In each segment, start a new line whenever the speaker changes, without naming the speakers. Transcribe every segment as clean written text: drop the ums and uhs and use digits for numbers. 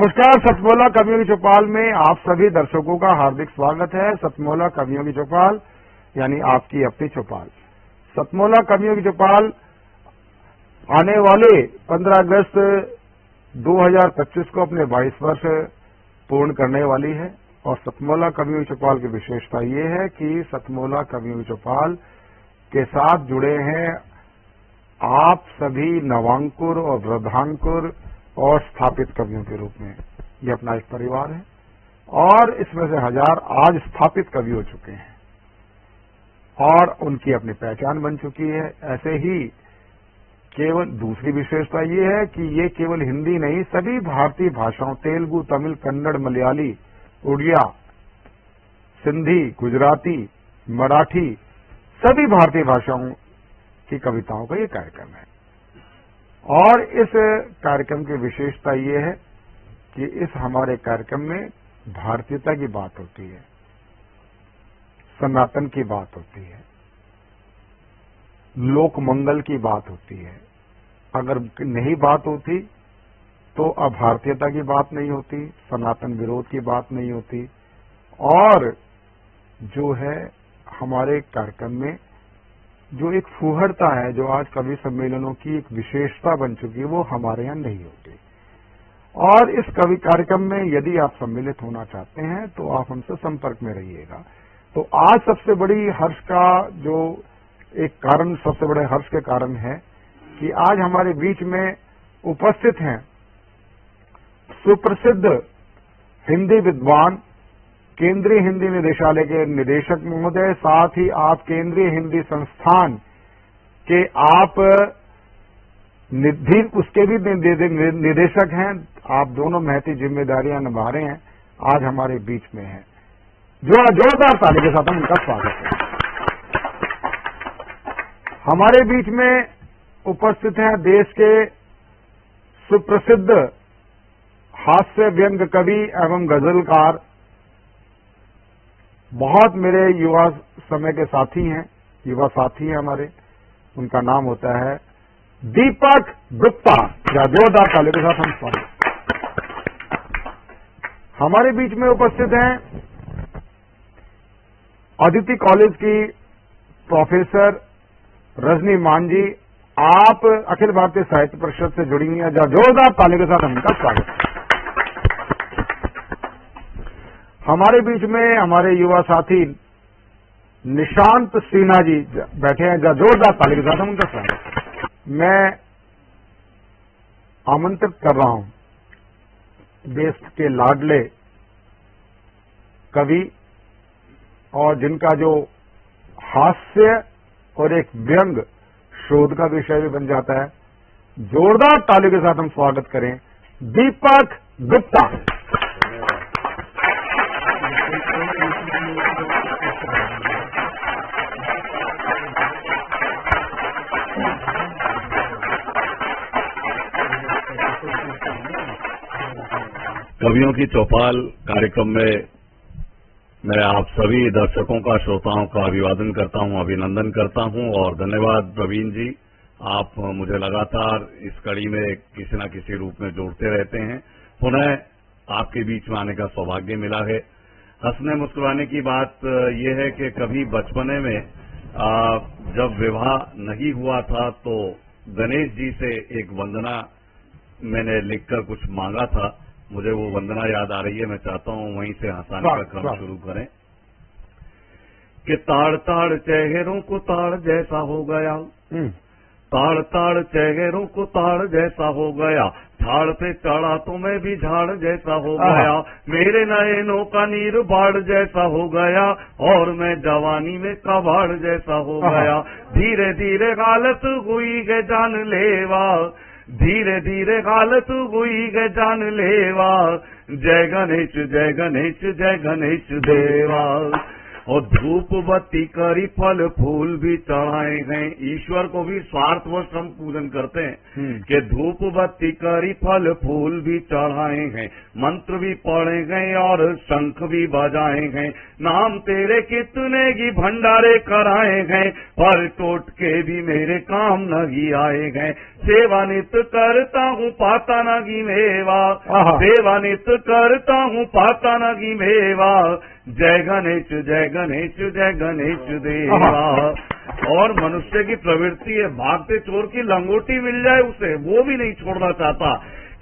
नमस्कार। सतमोला कवियों की चौपाल में आप सभी दर्शकों का हार्दिक स्वागत है। सतमोला कवियों की चौपाल यानी आपकी अपनी चौपाल। सतमोला कवियों की चौपाल आने वाले 15 अगस्त 2025 को अपने 22 वर्ष पूर्ण करने वाली है। और सतमोला कवियों की चौपाल की विशेषता ये है कि सतमोला कवियों की चौपाल के साथ जुड़े हैं आप सभी नवांकुर और वृद्धांकुर और स्थापित कवियों के रूप में। ये अपना एक परिवार है और इसमें से 1000 आज स्थापित कवि हो चुके हैं और उनकी अपनी पहचान बन चुकी है। ऐसे ही केवल दूसरी विशेषता ये है कि ये केवल हिंदी नहीं, सभी भारतीय भाषाओं तेलुगु, तमिल, कन्नड़, मलयाली, उड़िया, सिंधी, गुजराती, मराठी, सभी भारतीय भाषाओं की कविताओं का ये कार्यक्रम है। और इस कार्यक्रम की विशेषता ये है कि इस हमारे कार्यक्रम में भारतीयता की बात होती है, सनातन की बात होती है, लोक मंगल की बात होती है। अगर नहीं बात होती तो अभारतीयता की बात नहीं होती, सनातन विरोध की बात नहीं होती। और जो है हमारे कार्यक्रम में जो एक फूहड़ता है, जो आज कवि सम्मेलनों की एक विशेषता बन चुकी है, वो हमारे यहां नहीं होती। और इस कवि कार्यक्रम में यदि आप सम्मिलित होना चाहते हैं तो आप हमसे संपर्क में रहिएगा। तो आज सबसे बड़ी हर्ष का जो एक कारण, सबसे बड़े हर्ष के कारण है कि आज हमारे बीच में उपस्थित हैं सुप्रसिद्ध हिंदी विद्वान, केंद्रीय हिंदी निदेशालय के निदेशक महोदय, साथ ही आप केंद्रीय हिंदी संस्थान के आप उसके भी निदेशक हैं। आप दोनों महती जिम्मेदारियां निभा रहे हैं, आज हमारे बीच में हैं। जोरदार ताली के साथ हम उनका स्वागत है। हमारे बीच में उपस्थित हैं देश के सुप्रसिद्ध हास्य व्यंग कवि एवं गजलकार, बहुत मेरे युवा समय के साथी हैं, युवा साथी हैं हमारे। उनका नाम होता है दीपक गुप्ता। या जोरदार ताली के साथ हम स्वागत। हमारे बीच में उपस्थित हैं अदिति कॉलेज की प्रोफेसर रजनी मान जी। आप अखिल भारतीय साहित्य परिषद से जुड़ी हैं। जोरदार ताली के साथ हम उनका स्वागत है। हमारे बीच में हमारे युवा साथी निशांत सिन्हा जी बैठे हैं। जोरदार ताली के साथ हम उनका स्वागत है। मैं आमंत्रित कर रहा हूं देश के लाडले कवि और जिनका जो हास्य और एक व्यंग शोध का विषय भी बन जाता है। जोरदार ताली के साथ हम स्वागत करें दीपक गुप्ता।
कवियों की चौपाल कार्यक्रम में मैं आप सभी दर्शकों का, श्रोताओं का अभिवादन करता हूं, अभिनंदन करता हूं और धन्यवाद प्रवीण जी। आप मुझे लगातार इस कड़ी में किसी न किसी रूप में जोड़ते रहते हैं। पुनः आपके बीच में आने का सौभाग्य मिला है। हंसने मुस्कुराने की बात यह है कि कभी बचपने में जब विवाह नहीं हुआ था तो गणेश जी से एक वंदना मैंने लिखकर कुछ मांगा था। मुझे वो वंदना याद आ रही है, मैं चाहता हूं वहीं से हंसाने का क्रम शुरू करें कि ताड़ ताड़ चेहरों को ताड़ जैसा हो गया, ताड़ ताड़ चेहरों को ताड़ जैसा हो गया, झाड़ पे चढ़ा तो मैं भी झाड़ जैसा हो गया, मेरे नयनों का नीर बाढ़ जैसा हो गया और मैं जवानी में कबाड़ जैसा हो गया। धीरे धीरे हालत हुई गे जान लेवा, धीरे धीरे हालत हुई गे जान लेवा, जय गणेश जय गणेश जय गणेश देवा। और धूप बत्ती करी फल फूल भी चढ़ाए गए। ईश्वर को भी स्वार्थवश हम पूजन करते हैं कि धूप बत्ती करी फल फूल भी चढ़ाए गए, मंत्र भी पढ़े गए और शंख भी बजाए गए। नाम तेरे कितने की भंडारे कराए गए, पर टोटके भी मेरे काम नहीं आए गए। सेवा नित करता हूँ पाता नगी मेवा, सेवा नित करता हूँ पाता नगी मेवा। जय गणेश जय गणेश जय गणेश देवा। और मनुष्य की प्रवृत्ति है, भागते चोर की लंगोटी मिल जाए उसे वो भी नहीं छोड़ना चाहता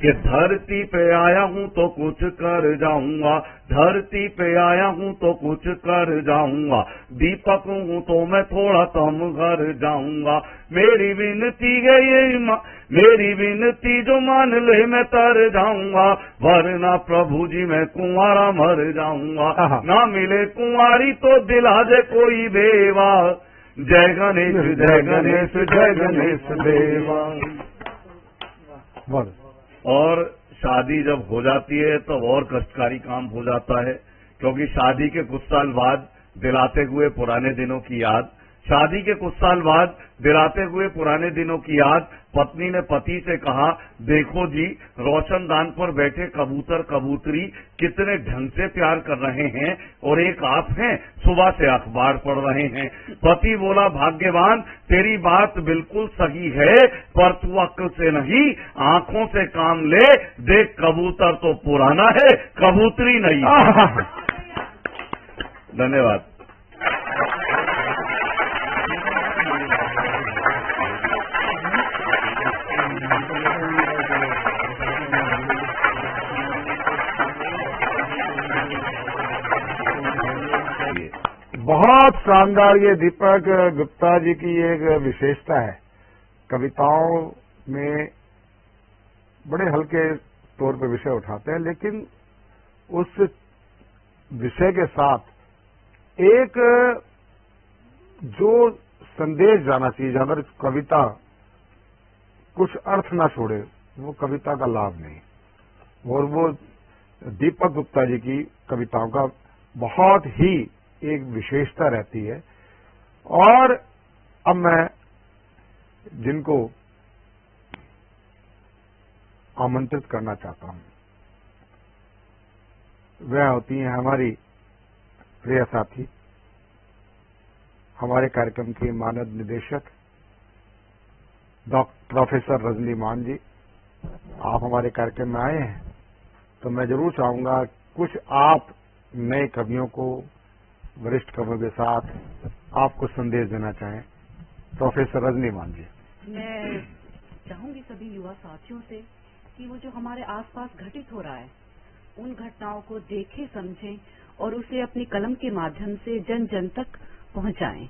कि धरती पे आया हूँ तो कुछ कर जाऊंगा, धरती पे आया हूँ तो कुछ कर जाऊंगा। दीपक हूँ तो मैं थोड़ा कम घर जाऊंगा। मेरी विनती है ये मेरी विनती जो मान ले मैं तर जाऊंगा, वरना प्रभु जी मैं कुंवारा मर जाऊंगा। ना मिले कुंवारी तो दिला दे कोई बेवा। जय गणेश जय गणेश जय गणेश देवा। और शादी जब हो जाती है तो और कष्टकारी काम हो जाता है, क्योंकि शादी के कुछ साल बाद दिलाते हुए पुराने दिनों की याद, शादी के कुछ साल बाद दिलाते हुए पुराने दिनों की याद। पत्नी ने पति से कहा, देखो जी रोशनदान पर बैठे कबूतर कबूतरी कितने ढंग से प्यार कर रहे हैं, और एक आप हैं सुबह से अखबार पढ़ रहे हैं। पति बोला, भाग्यवान तेरी बात बिल्कुल सही है, पर तू अक्ल से नहीं आंखों से काम ले। देख कबूतर तो पुराना है, कबूतरी नहीं। धन्यवाद।
बहुत शानदार ये दीपक गुप्ता जी की एक विशेषता है, कविताओं में बड़े हल्के तौर पे विषय उठाते हैं, लेकिन उस विषय के साथ एक जो संदेश जाना चाहिए, जहां पर कविता कुछ अर्थ ना छोड़े, वो कविता का लाभ नहीं। और वो दीपक गुप्ता जी की कविताओं का बहुत ही एक विशेषता रहती है। और अब मैं जिनको आमंत्रित करना चाहता हूं, वह होती हैं हमारी प्रिय साथी, हमारे कार्यक्रम के मानद निदेशक प्रोफेसर रजनी मान जी। आप हमारे कार्यक्रम में आए हैं तो मैं जरूर चाहूंगा कुछ आप नए कवियों को, वरिष्ठ कवियों के साथ आप कुछ संदेश देना चाहें। प्रोफेसर रजनी मान जी।
मैं चाहूंगी सभी युवा साथियों से कि वो जो हमारे आसपास घटित हो रहा है, उन घटनाओं को देखें, समझें और उसे अपनी कलम के माध्यम से जन जन तक पहुंचाएं।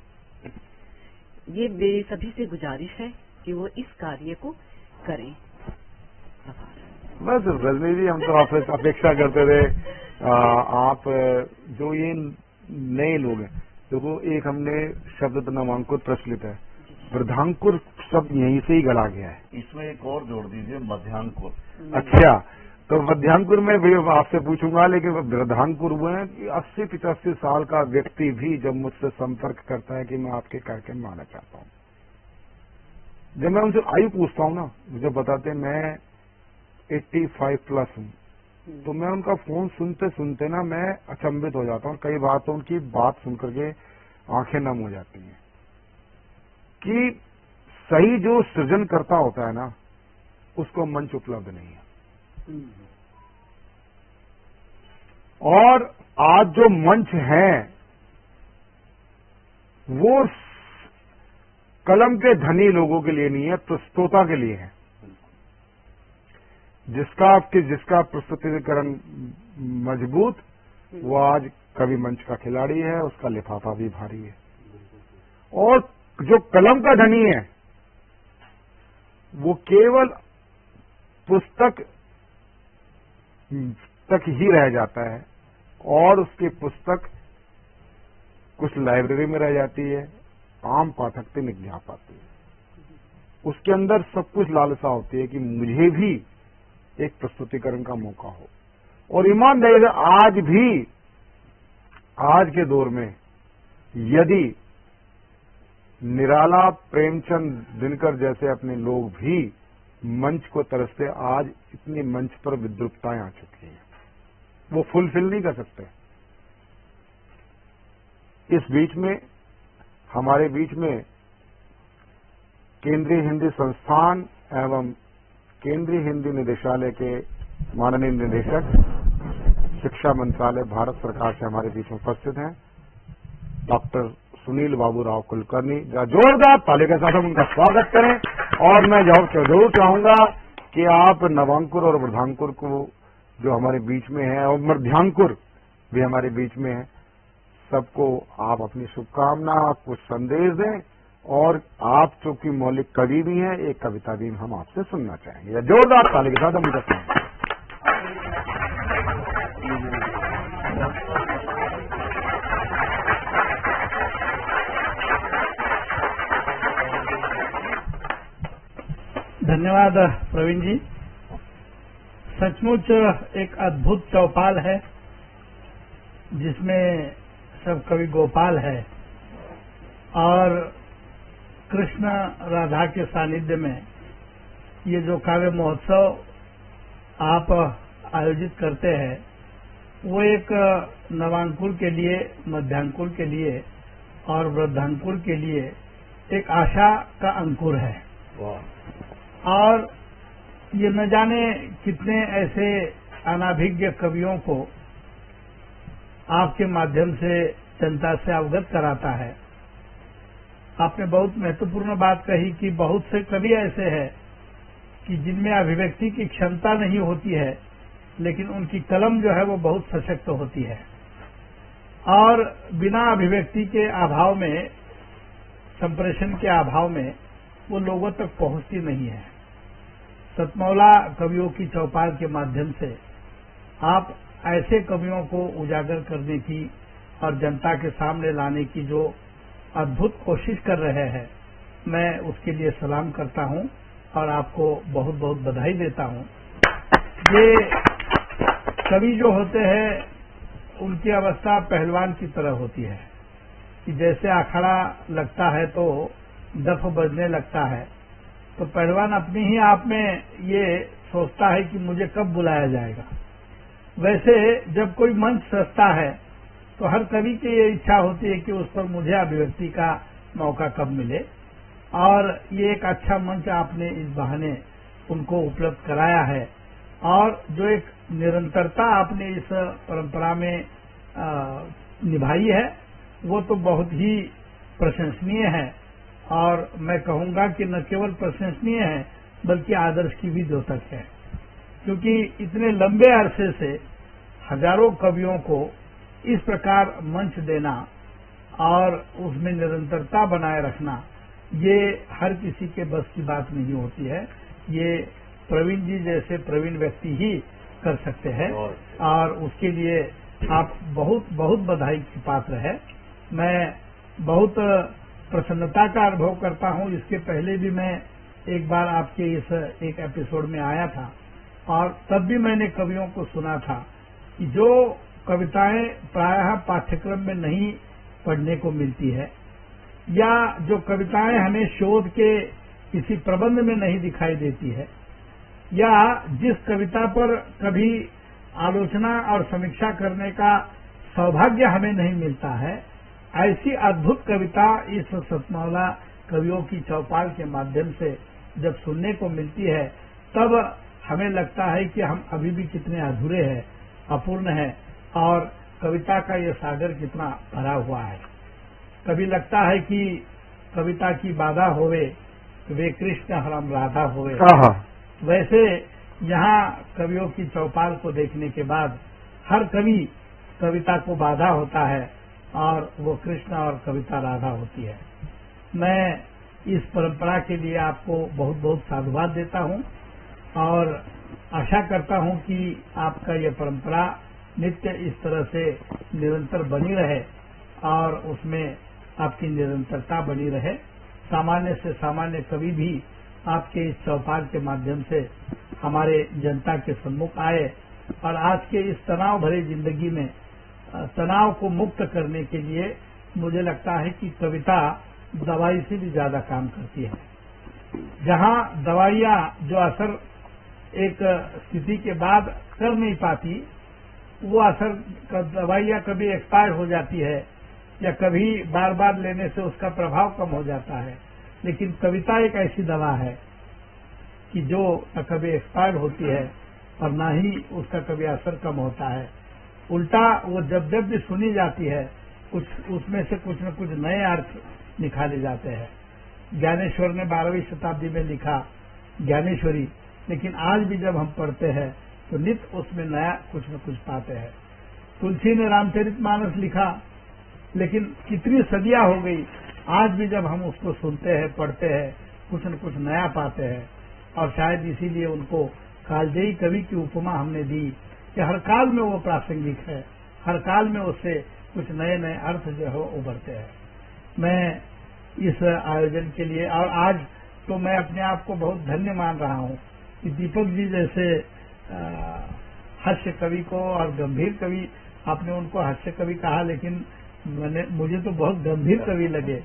ये मेरी सभी से गुजारिश है कि वो इस कार्य को करें।
बस रजनी जी, हम तो आपसे अपेक्षा करते थे, आप जो ये नए लोग हैं, देखो एक हमने शब्द नामांकुर प्रचलित है, वृद्धांकुर शब्द यहीं से ही गला गया है।
इसमें एक और जोड़ दीजिए, मध्यांकुर।
अच्छा, तो मध्यांकुर में भी आपसे पूछूंगा, लेकिन वृद्धांकुर हुए हैं कि 80-85 साल का व्यक्ति भी जब मुझसे संपर्क करता है कि मैं आपके कार्यक्रम में आना चाहता हूं, जब मैं उनसे आयु पूछता हूं ना, मुझे बताते हैं मैं 85 प्लस हूं, तो मैं उनका फोन सुनते सुनते ना मैं अचंभित हो जाता हूं। कई बार तो उनकी बात सुनकर के आंखें नम हो जाती हैं कि सही जो सृजन करता होता है ना, उसको मंच उपलब्ध नहीं है। और आज जो मंच है वो कलम के धनी लोगों के लिए नहीं है, प्रस्तोता के लिए है। जिसका प्रस्तुतिकरण मजबूत, वो आज कवि मंच का खिलाड़ी है, उसका लिफाफा भी भारी है। और जो कलम का धनी है वो केवल पुस्तक तक ही रह जाता है, और उसकी पुस्तक कुछ लाइब्रेरी में रह जाती है, आम पाठक तक नहीं जा पाती है। उसके अंदर सब कुछ लालसा होती है कि मुझे भी एक प्रस्तुतिकरण का मौका हो। और ईमानदारी से आज भी, आज के दौर में यदि निराला, प्रेमचंद, दिनकर जैसे अपने लोग भी मंच को तरसते, आज इतनी मंच पर विद्रुपताएं आ चुकी हैं, वो फुलफिल नहीं कर सकते। इस बीच में हमारे बीच में केंद्रीय हिंदी संस्थान एवं केंद्रीय हिंदी निदेशालय के माननीय निदेशक, शिक्षा मंत्रालय, भारत सरकार से हमारे बीच में उपस्थित हैं डॉक्टर सुनील बाबूराव कुलकर्णी। जोरदार ताली के साथ हम उनका स्वागत करें। और मैं जरूर चाहूंगा कि आप नवांकुर और वृद्धांकुर को जो हमारे बीच में है, और मध्यांकुर भी हमारे बीच में है, सबको आप अपनी शुभकामना, कुछ संदेश दें। और आप चूंकि मौलिक कवि भी हैं, एक कविता भी हम आपसे सुनना चाहेंगे। जोरदार ताली के साथ हम उनका स्वागत करें।
धन्यवाद प्रवीण जी। सचमुच एक अद्भुत चौपाल है जिसमें सब कवि गोपाल है और कृष्ण राधा के सानिध्य में ये जो काव्य महोत्सव आप आयोजित करते हैं वो एक नवांकुर के लिए, मध्यांकुर के लिए और वृद्धांकुर के लिए एक आशा का अंकुर है। और ये न जाने कितने ऐसे अनाभिज्ञ कवियों को आपके माध्यम से जनता से अवगत कराता है। आपने बहुत महत्वपूर्ण बात कही कि बहुत से कवि ऐसे हैं कि जिनमें अभिव्यक्ति की क्षमता नहीं होती है, लेकिन उनकी कलम जो है वो बहुत सशक्त होती है और बिना अभिव्यक्ति के अभाव में, संप्रेषण के अभाव में वो लोगों तक पहुंचती नहीं है। सतमौला कवियों की चौपाल के माध्यम से आप ऐसे कवियों को उजागर करने की और जनता के सामने लाने की जो अद्भुत कोशिश कर रहे हैं, मैं उसके लिए सलाम करता हूं और आपको बहुत बहुत बधाई देता हूं। ये कवि जो होते हैं उनकी अवस्था पहलवान की तरह होती है कि जैसे अखाड़ा लगता है तो डफ बजने लगता है, तो पहलवान अपने ही आप में ये सोचता है कि मुझे कब बुलाया जाएगा। वैसे जब कोई मंच सजता है तो हर कवि की ये इच्छा होती है कि उस पर मुझे अभिव्यक्ति का मौका कब मिले, और ये एक अच्छा मंच आपने इस बहाने उनको उपलब्ध कराया है। और जो एक निरंतरता आपने इस परंपरा में निभाई है वो तो बहुत ही प्रशंसनीय है, और मैं कहूंगा कि न केवल प्रशंसनीय है बल्कि आदर्श की भी द्योतक है, क्योंकि इतने लंबे अरसे से हजारों कवियों को इस प्रकार मंच देना और उसमें निरंतरता बनाए रखना, ये हर किसी के बस की बात नहीं होती है। ये प्रवीण जी जैसे प्रवीण व्यक्ति ही कर सकते हैं और उसके लिए आप बहुत बहुत बधाई की पात्र है। मैं बहुत प्रसन्नता का अनुभव करता हूं। इसके पहले भी मैं एक बार आपके इस एक एपिसोड में आया था और तब भी मैंने कवियों को सुना था कि जो कविताएं प्रायः पाठ्यक्रम में नहीं पढ़ने को मिलती है, या जो कविताएं हमें शोध के किसी प्रबंध में नहीं दिखाई देती है, या जिस कविता पर कभी आलोचना और समीक्षा करने का सौभाग्य हमें नहीं मिलता है, ऐसी अद्भुत कविता इस सतमौला कवियों की चौपाल के माध्यम से जब सुनने को मिलती है, तब हमें लगता है कि हम अभी भी कितने अधूरे हैं, अपूर्ण हैं, और कविता का ये सागर कितना भरा हुआ है। कभी लगता है कि कविता की बाधा होवे, वे कृष्ण हरम राधा होवे। वैसे यहाँ कवियों की चौपाल को देखने के बाद हर कवि कविता को बाधा होता है और वो कृष्ण और कविता राधा होती है। मैं इस परंपरा के लिए आपको बहुत बहुत साधुवाद देता हूँ और आशा करता हूँ कि आपका ये परंपरा नित्य इस तरह से निरंतर बनी रहे और उसमें आपकी निरंतरता बनी रहे। सामान्य से सामान्य कवि भी आपके इस चौपाल के माध्यम से हमारे जनता के सम्मुख आए और आज के इस तनाव भरी जिंदगी में तनाव को मुक्त करने के लिए मुझे लगता है कि कविता दवाई से भी ज्यादा काम करती है। जहां दवाइयां जो असर एक स्थिति के बाद कर नहीं पाती, वो असर दवाइयां कभी एक्सपायर हो जाती है या कभी बार बार लेने से उसका प्रभाव कम हो जाता है, लेकिन कविता एक ऐसी दवा है कि जो न कभी एक्सपायर होती है और न ही उसका कभी असर कम होता है। उल्टा वो जब जब भी सुनी जाती है उसमें से कुछ न कुछ नए अर्थ निकाले जाते हैं। ज्ञानेश्वर ने 12वीं शताब्दी में लिखा ज्ञानेश्वरी, लेकिन आज भी जब हम पढ़ते हैं तो नित्य उसमें नया कुछ न कुछ पाते हैं। तुलसी ने रामचरितमानस लिखा, लेकिन कितनी सदियां हो गई, आज भी जब हम उसको सुनते हैं, पढ़ते हैं, कुछ न कुछ नया पाते हैं। और शायद इसीलिए उनको कालजयी कवि की उपमा हमने दी कि हर काल में वो प्रासंगिक है, हर काल में उससे कुछ नए नए अर्थ जो है उभरते हैं। मैं इस आयोजन के लिए, और आज तो मैं अपने आप को बहुत धन्य मान रहा हूं कि दीपक जी जैसे हास्य कवि को, और गंभीर कवि, आपने उनको हास्य कवि कहा, लेकिन मुझे तो बहुत गंभीर कवि लगे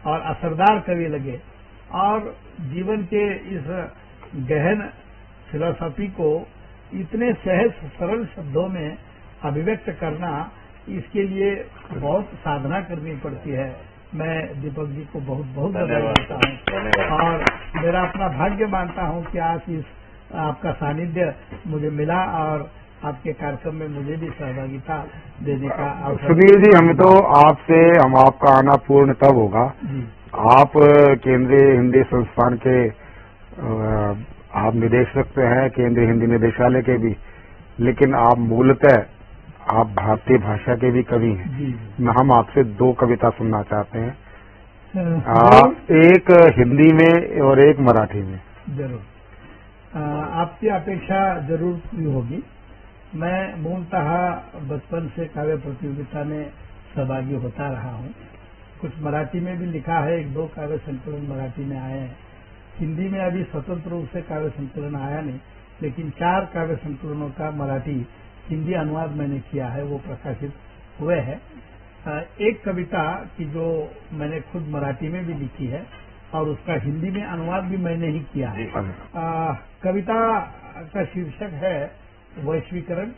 और असरदार कवि लगे। और जीवन के इस गहन फिलॉसफी को इतने सहज सरल शब्दों में अभिव्यक्त करना, इसके लिए बहुत साधना करनी पड़ती है। मैं दीपक जी को बहुत बहुत बधाई देता हूँ और मेरा अपना भाग्य मानता हूँ कि आज इस आपका सानिध्य मुझे मिला और आपके कार्यक्रम में मुझे भी सहभागिता देने का अवसर।
सुधीर जी, हम आपका आना पूर्ण तब होगा, आप केंद्रीय हिंदी संस्थान के आप निदेशक हैं, केंद्रीय हिंदी निदेशालय के भी, लेकिन आप मूलतः आप भारतीय भाषा के भी कवि हैं। हम आपसे 2 कविता सुनना चाहते हैं, एक हिंदी में और एक मराठी में।
जरूर, आपकी अपेक्षा जरूर पूरी होगी। मैं मूलतः बचपन से काव्य प्रतियोगिता में सहभागी होता रहा हूँ। कुछ मराठी में भी लिखा है, 1-2 काव्य संकलन मराठी में आए हैं। हिंदी में अभी स्वतंत्र रूप से काव्य संकलन आया नहीं, लेकिन 4 काव्य संकलनों का मराठी हिंदी अनुवाद मैंने किया है, वो प्रकाशित हुए हैं। एक कविता की जो मैंने खुद मराठी में भी लिखी है और उसका हिंदी में अनुवाद भी मैंने ही किया है। कविता का शीर्षक है वैश्वीकरण,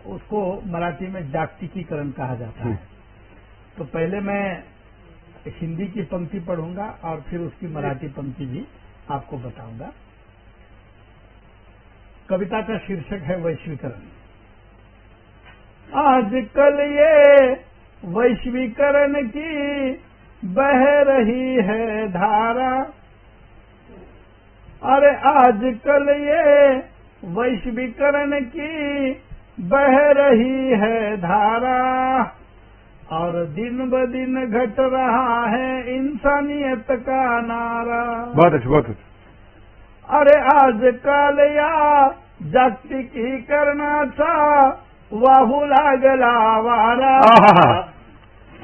उसको मराठी में जागतिकीकरण कहा जाता है। तो पहले मैं हिंदी की पंक्ति पढ़ूंगा और फिर उसकी मराठी पंक्ति भी आपको बताऊंगा। कविता का शीर्षक है वैश्वीकरण। आजकल ये वैश्वीकरण की बह रही है धारा, अरे आजकल ये वैश्वीकरण की बह रही है धारा, और दिन ब दिन घट रहा है इंसानियत का नारा।
बहुत अच्छा।
अरे आजकाल या जागतिकीकरणाचा वाहू लागला वारा,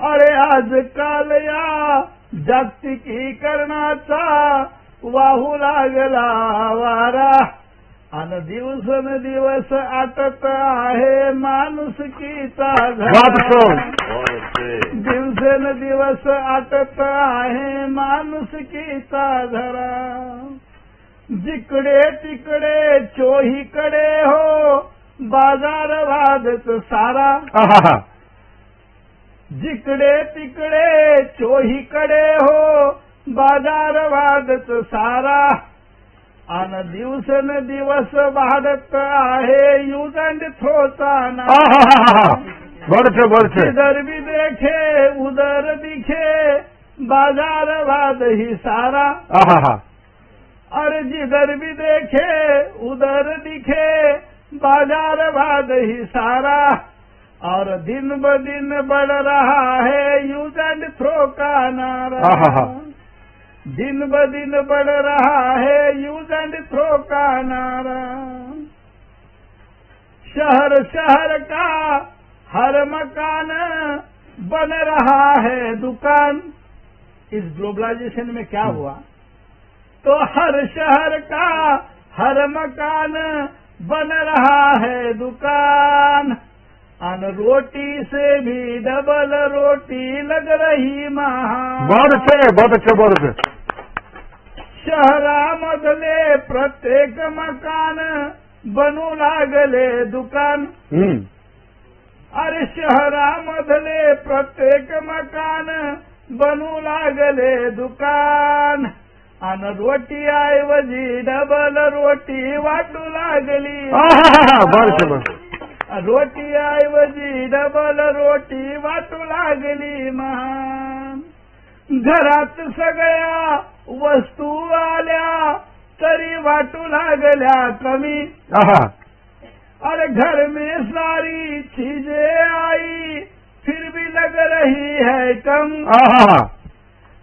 अरे आजकाल या जागतिकीकरणाचा वाहू लागला वारा, अन दिवसेंदिवस आटत आहे माणुसकीचा झरा, दिवसेंदिवस आटत आहे माणुसकीचा झरा, जिकडे तिकडे चोहीकडे हो बाजारवादच सारा, जिकडे तिकडे चोहीकडे हो बाजारवादच सारा, अन दिवसेंदिवस वाढत आहे यूज अँड थ्रोचा नारा, जिधर भी देखे उधर दिखे बाजारवाद ही सारा, अरे जिधर भी देखे उधर दिखे बाजारवाद ही सारा, और दिन ब दिन बढ़ रहा है यूज एंड थ्रो का नारा, दिन ब दिन बढ़ रहा है यूज एंड थ्रो का नारा, शहर शहर का हर मकान बन रहा है दुकान। इस ग्लोबलाइजेशन में क्या हुआ, तो हर शहर का हर मकान बन रहा है दुकान, अन रोटी से भी डबल रोटी लग रही महान।
बहुत अच्छे, बहुत अच्छे, बहुत अच्छे।
शहरामधले प्रत्येक मकान बनू लागले दुकान। अरे शहरामधले प्रत्येक मकान बनू लागले दुकान। अन रोटी ऐवजी डबल रोटी वाटू लागली।
बरं,
रोटी ऐवजी डबल रोटी वाटू लागली महान। घरात सगळ्या वस्तू आल्या तरी वाटू लागल्या कमी। अरे घर में सारी चीजें आई फिर भी लग रही है कम।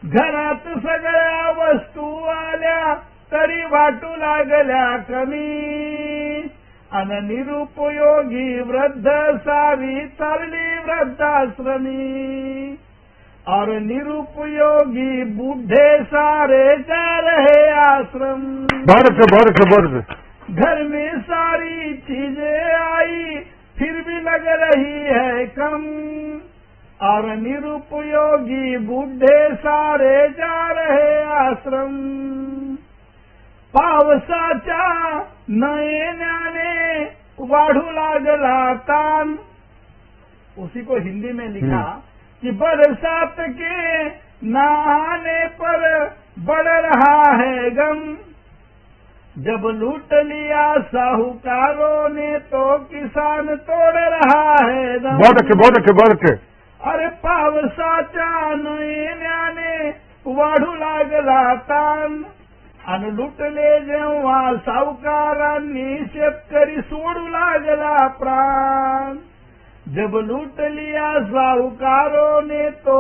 घरात सगळ्या वस्तू आल्या तरी वाटू लागल्या कमी। अन निरुपयोगी वृद्ध सावी चालली वृद्धाश्रमी। और निरुपयोगी बूढ़े सारे जा रहे आश्रम।
बहुत अच्छे, बहुत अच्छे, बहुत अच्छे।
घर में सारी चीजें आई फिर भी लग रही है कम। और निरुपयोगी बूढ़े सारे जा रहे आश्रम। पावसाच्या नयनाने वाढू लागला तान। उसी को हिंदी में लिखा कि बरसात के न आने पर बढ़ रहा है गम। जब लूट लिया साहूकारों ने तो किसान तोड़ रहा है दम।
बहुत अच्छे, बहुत अच्छे, बहुत अच्छे।
अरे पावसाच्या नयनाने वाढू लागला तान। अन लुटले जेव्हा सावकारांनी शेतकरी सोडू लागला प्राण। जब लूट लिया साहूकारों ने तो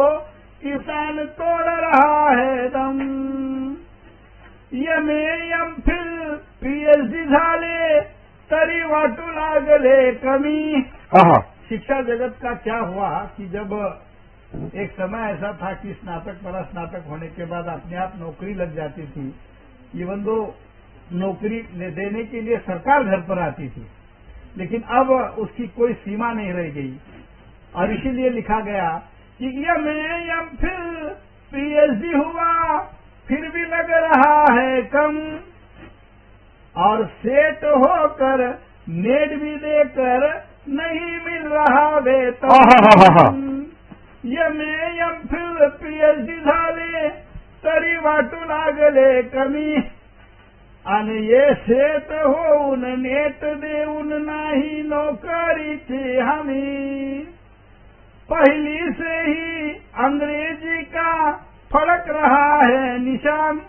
किसान तोड़ रहा है दम। एम.ए. MPhil PhD. झाले तरी वाटू लागले कमी। शिक्षा जगत का क्या हुआ कि जब एक समय ऐसा था कि स्नातक परास्नातक होने के बाद अपने आप नौकरी लग जाती थी। इवन दो नौकरी देने के लिए सरकार घर पर आती थी, लेकिन अब उसकी कोई सीमा नहीं रह गई। और इसीलिए लिखा गया कि एम.ए. MPhil PhD. हुआ फिर भी लग रहा है कम। और सेट होकर नेट भी देकर नहीं मिल रहा वेतन। एम.ए. MPhil PhD. झाले तरी वाटू लागले कमी। आणि ये शेत होऊन नेट देऊन नाही नौकरीची हमी। पहली से ही अंग्रेजी का फड़क रहा है निशान।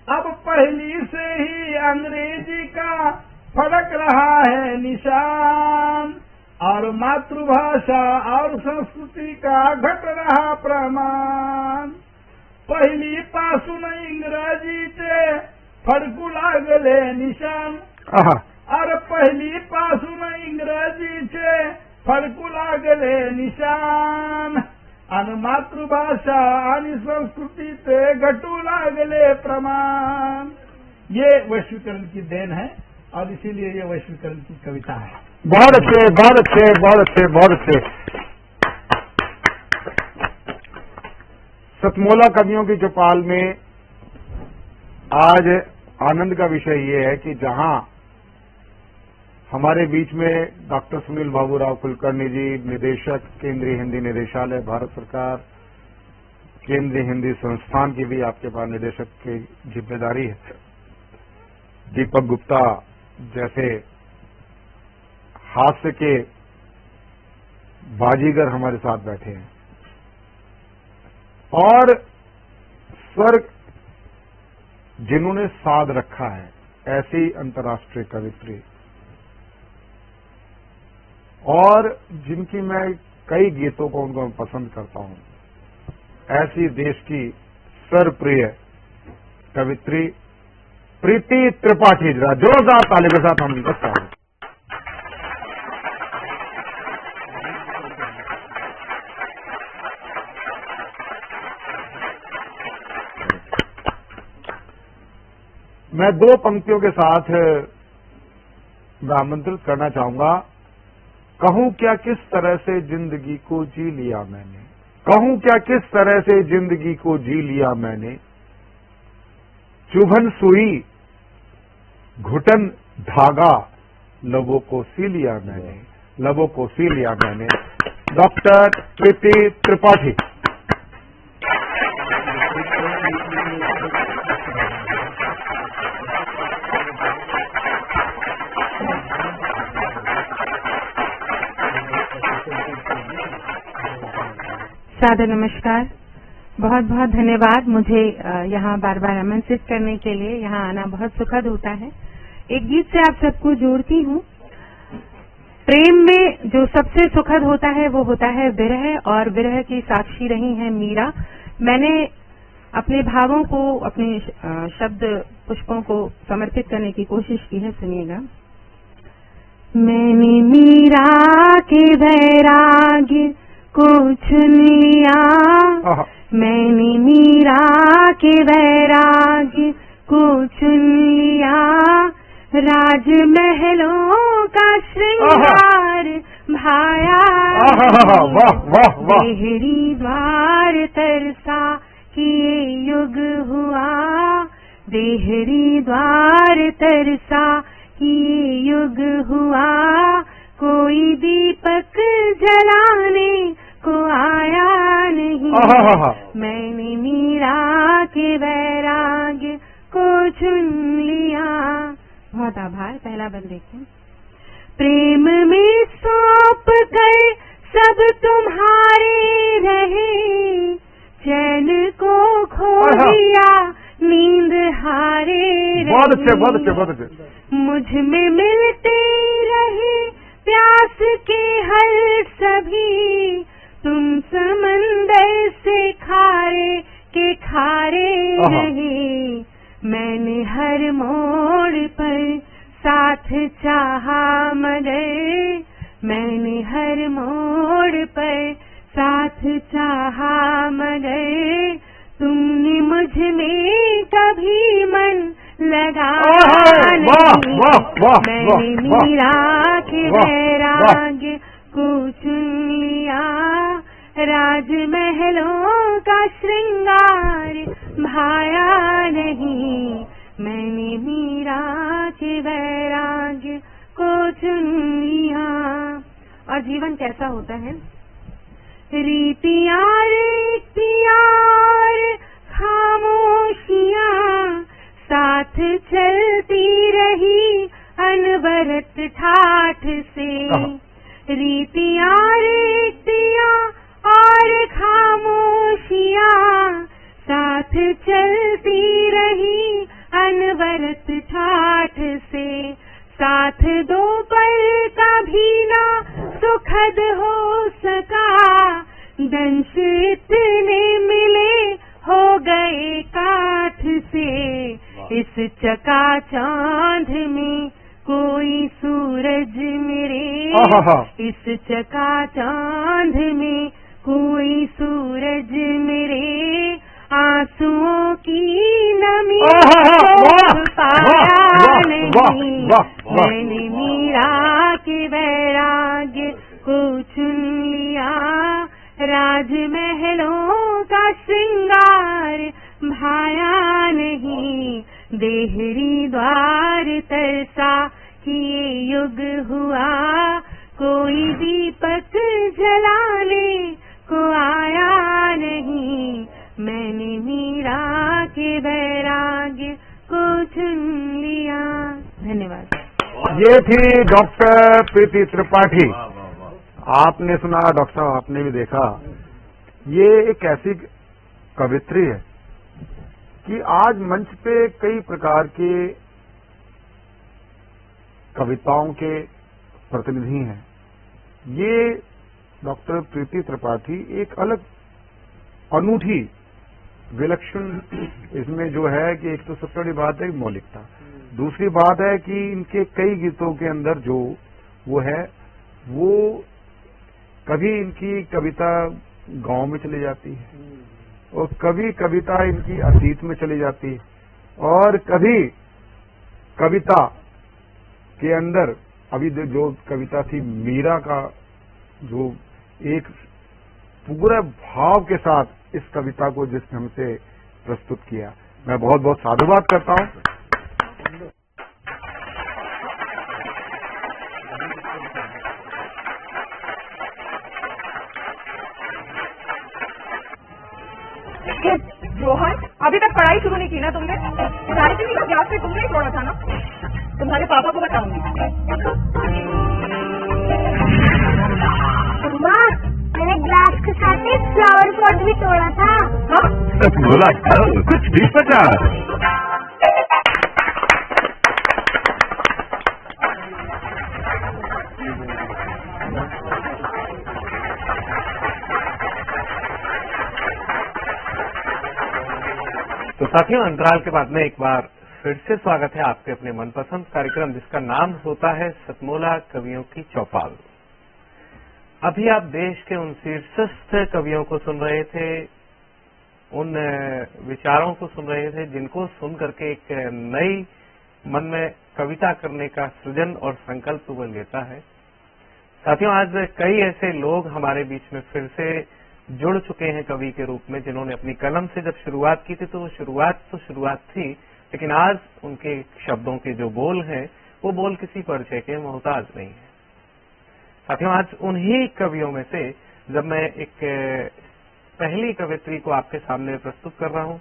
अब पहली से ही अंग्रेजी का फड़क रहा है निशान। और मातृभाषा और संस्कृति का घट रहा प्रमाण। पहिली पासून इंग्रजीचे फडकू लागले निशान। और पहिली पासून इंग्रजीचे फडकू लागले निशान। आणि मातृभाषा आणि संस्कृतीचे घटू लागले प्रमाण। ये वैश्वीकरण की देन है और इसीलिए ये वैश्वीकरण की कविता है।
बहुत अच्छे, बहुत अच्छे, बहुत अच्छे, बहुत अच्छे। सतमोला कवियों की चौपाल में आज आनंद का विषय ये है कि जहां हमारे बीच में डॉक्टर सुनील बाबूराव कुलकर्णी जी, निदेशक केंद्रीय हिंदी निदेशालय भारत सरकार, केंद्रीय हिंदी संस्थान की भी आपके पास निदेशक की जिम्मेदारी है, दीपक गुप्ता जैसे हास्य के बाजीगर हमारे साथ बैठे हैं, और स्वर्ग जिन्होंने साध रखा है ऐसी अंतर्राष्ट्रीय कवित्री, और जिनकी मैं कई गीतों को उनको पसंद करता हूं, ऐसी देश की सर्वप्रिय कवित्री प्रीति त्रिपाठी। जोरदार ताली के साथ हम उनका स्वागत। मैं दो पंक्तियों के साथ मैं आमंत्रित करना चाहूंगा कहूं क्या किस तरह से जिंदगी को जी लिया मैंने, कहूं क्या किस तरह से जिंदगी को जी लिया मैंने, चुभन सुई घुटन धागा लबों को सी लिया मैंने, लबों को सी लिया मैंने। डॉक्टर प्रीति त्रिपाठी।
सादर नमस्कार। बहुत बहुत धन्यवाद मुझे यहाँ बार बार आमंत्रित करने के लिए। यहाँ आना बहुत सुखद होता है। एक गीत से आप सबको जोड़ती हूँ। प्रेम में जो सबसे सुखद होता है वो होता है विरह, और विरह की साक्षी रही हैं मीरा। मैंने अपने भावों को, अपने शब्द पुष्पों को समर्पित करने की कोशिश की है। सुनिएगा। मैंने मीरा के वैराग्य को चुन लिया, मैंने मीरा के वैराग्य को चुन लिया, राजमहलों का श्रृंगार भाया, देहरी द्वार तरसा किए युग हुआ, देहरी द्वार तरसा किए युग हुआ, कोई दीपक जलाने को आया नहीं, मैंने मीरा के वैराग्य को चुन लिया। बहुत आभार। पहला बंद देखें। प्रेम में सौंप कर सब तुम्हारे रहे, चैन को खो दिया नींद हारे रहे,
बहुत अच्छे, बहुत अच्छे, बहुत अच्छे।
मुझ में मिलते रहे प्यास के हल सभी, तुम समंदर से खारे के खारे रहे, मैंने हर मोड़ पर साथ चाहा मगर, मैंने हर मोड़ पर साथ चाहा मगर, तुमने मुझ में कभी मन लगाया नहीं, मैंने मीरा के वैराग्य को चुन लिया, राजमहलों का श्रृंगार भाया नहीं, मैंने मीरा के वैराग्य को चुन लिया। और जीवन कैसा होता है? रीतियां रीतियां खामोशियां साथ चलती रही अनवरत ठाठ से, रीतियां रीतियां और खामोशियां साथ चलती रही अनवरत ठाठ से, साथ दो पल का भी ना सुखद हो सका, दंश इतने मिले हो गए काठ से, इस चकाचौंध में कोई सूरज मेरे, इस चकाचौंध में कोई सूरज मेरे, आंसुओं की नमी को पाया नहीं, मैंने मीरा के वैराग्य को चुन लिया, राजमहलों का श्रृंगार भाया नहीं, देहरी द्वार तरसा किए युग हुआ, कोई दीपक जलाने को आया नहीं, मैंने मीरा के वैराग्य को चुन लिया। धन्यवाद।
ये थी डॉक्टर प्रीति त्रिपाठी। आपने सुना, डॉक्टर साहब आपने भी देखा, ये एक ऐसी कवित्री है कि आज मंच पे कई प्रकार के कविताओं के प्रतिनिधि हैं। ये डॉक्टर प्रीति त्रिपाठी एक अलग अनूठी विलक्षण इसमें जो है कि एक तो सबसे बड़ी बात है मौलिकता, दूसरी बात है कि इनके कई गीतों के अंदर जो वो है वो कभी इनकी कविता गांव में चली जाती है और कभी कविता इनकी अतीत में चली जाती है और कभी कविता के अंदर अभी जो कविता थी मीरा का, जो एक पूरे भाव के साथ इस कविता को जिस ढंग से प्रस्तुत किया, मैं बहुत बहुत साधुवाद करता हूं।
रोहन, अभी तक पढ़ाई शुरू नहीं की ना तुमने? गायत्री का ग्लास में तुमने ही छोड़ा था ना? तुम्हारे पापा को बताऊंगी।
मैंने ग्लास के साथ एक फ्लावर पॉट भी तोड़ा था।
हाँ?
बोला कुछ भी पता।
तो साथियों, अंतराल के बाद में एक बार फिर से स्वागत है आपके अपने मनपसंद कार्यक्रम जिसका नाम होता है सतमोला कवियों की चौपाल। अभी आप देश के उन शीर्षस्थ कवियों को सुन रहे थे, उन विचारों को सुन रहे थे जिनको सुन करके एक नई मन में कविता करने का सृजन और संकल्प बन लेता है। साथियों, आज कई ऐसे लोग हमारे बीच में फिर से जुड़ चुके हैं कवि के रूप में, जिन्होंने अपनी कलम से जब शुरुआत की थी तो वो शुरुआत थी, लेकिन आज उनके शब्दों के जो बोल हैं वो बोल किसी परिचय के मोहताज नहीं है। साथियों, आज उन्हीं कवियों में से जब मैं एक पहली कवित्री को आपके सामने प्रस्तुत कर रहा हूं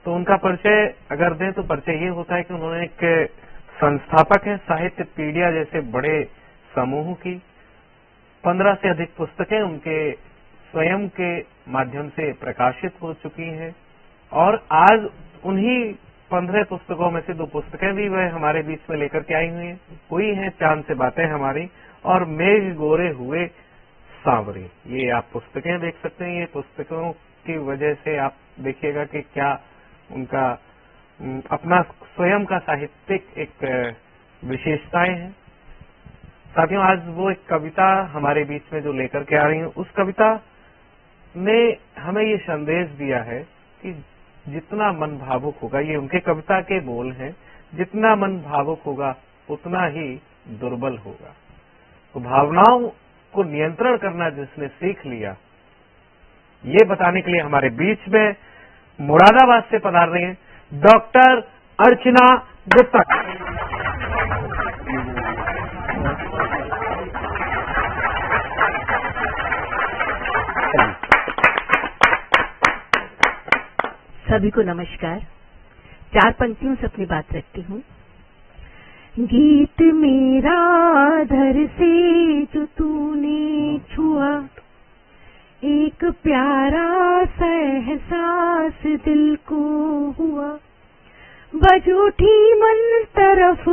तो उनका परिचय अगर दें तो परिचय ये होता है कि उन्होंने एक संस्थापक हैं साहित्य पीडिया जैसे बड़े समूह की। 15 से अधिक पुस्तकें उनके स्वयं के माध्यम से प्रकाशित हो चुकी हैं और आज उन्हीं 15 पुस्तकों में से 2 पुस्तकें भी वह हमारे बीच में लेकर के आई हुई हैं चांद से बातें हमारी और मेघ गोरे हुए सांवरे। ये आप पुस्तकें देख सकते हैं। ये पुस्तकों की वजह से आप देखिएगा कि क्या उनका अपना स्वयं का साहित्यिक एक विशेषताएं हैं। साथियों, आज वो एक कविता हमारे बीच में जो लेकर के आ रही है, उस कविता ने हमें ये संदेश दिया है कि जितना मन भावुक होगा, ये उनके कविता के बोल हैं, जितना मन भावुक होगा उतना ही दुर्बल होगा। तो भावनाओं को नियंत्रण करना जिसने सीख लिया, ये बताने के लिए हमारे बीच में मुरादाबाद से पधार रही हैं डॉक्टर अर्चना गुप्ता।
सभी को नमस्कार। 4 पंक्तियों से अपनी बात रखती हूँ। गीत मेरा धर से जो तूने छुआ, एक प्यारा सा एहसास दिल को हुआ, बज उठी मन तरफ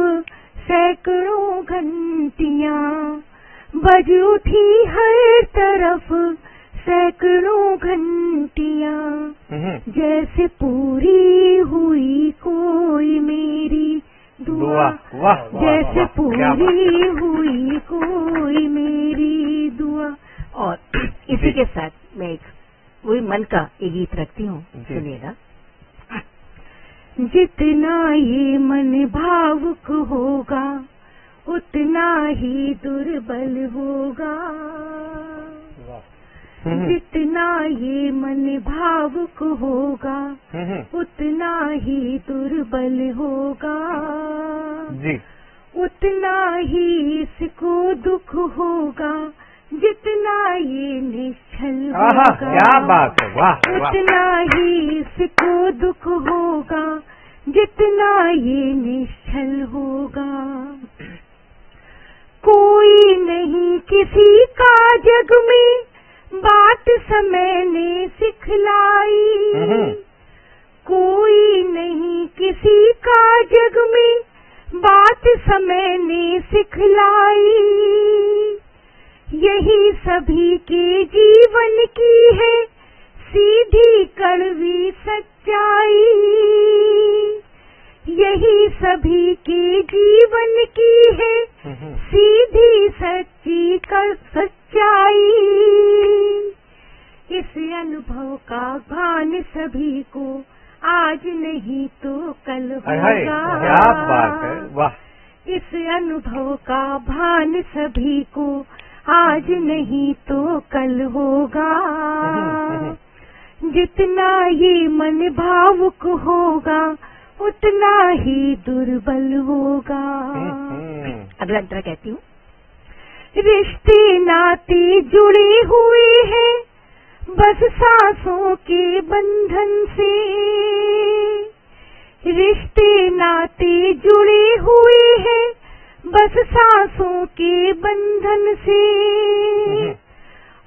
सैकड़ों घंटियां, बज उठी हर तरफ सैकड़ों घंटियां, जैसे पूरी हुई कोई मेरी दुआ, जैसे पूरी हुई कोई मेरी दुआ। और इसी के साथ मैं एक वही मन का एक गीत रखती हूँ, सुनिएगा। जितना ये मन भावुक होगा उतना ही दुर्बल होगा, जितना ये मन भावुक होगा उतना ही दुर्बल होगा जी, उतना ही इसको दुख होगा जितना ये निश्चल होगा।
क्या बात है, वाह।
उतना ही इसको दुख होगा जितना ये निश्चल होगा। कोई नहीं किसी का जग में बात समय ने सिखलाई, कोई नहीं किसी का जग में बात समय ने सिखलाई, यही सभी के जीवन की है सीधी कड़वी सच्चाई, यही सभी के जीवन की है सीधी सच्ची सच्चाई। इस अनुभव का भान सभी को आज नहीं तो कल होगा।
क्या बात है, वाह।
इस अनुभव का भान सभी को आज नहीं तो कल होगा। जितना ये मन भावुक होगा उतना ही दुर्बल होगा।
अगला अंतरा कहती हूँ,
रिश्ते नाते जुड़े हुए हैं बस सांसों के बंधन से। रिश्ते नाते जुड़े हुए हैं बस सांसों के बंधन से।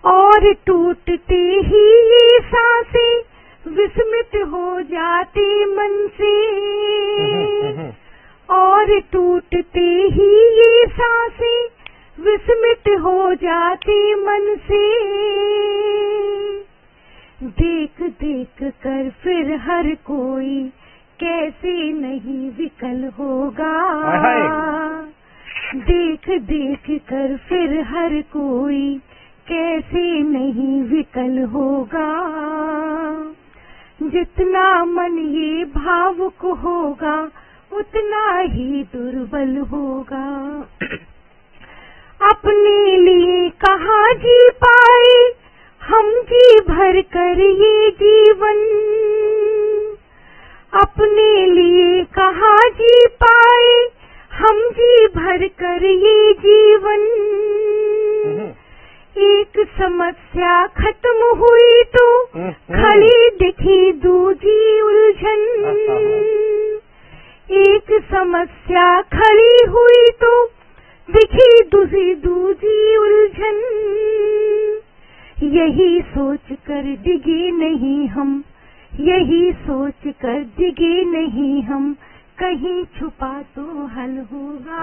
और टूटते ही ये सांसें विस्मित हो जाते मन से। और टूटते ही ये सांसें विस्मित हो जाते मन से। देख देख कर फिर हर कोई कैसे नहीं विकल होगा। देख देख कर फिर हर कोई कैसे नहीं विकल होगा। जितना मन ये भावुक होगा उतना ही दुर्बल होगा। अपने लिए कहाँ जी पाए हम जी भर कर ये जीवन। अपने लिए कहाँ जी पाए हम जी भर कर ये जीवन। एक समस्या खत्म हुई तो खड़ी दिखी दूजी उलझन। एक समस्या खड़ी हुई तो दिखी दूजी उलझन। यही सोच कर डिगे नहीं हम, यही सोच कर डिगे नहीं हम, कहीं छुपा तो हल होगा।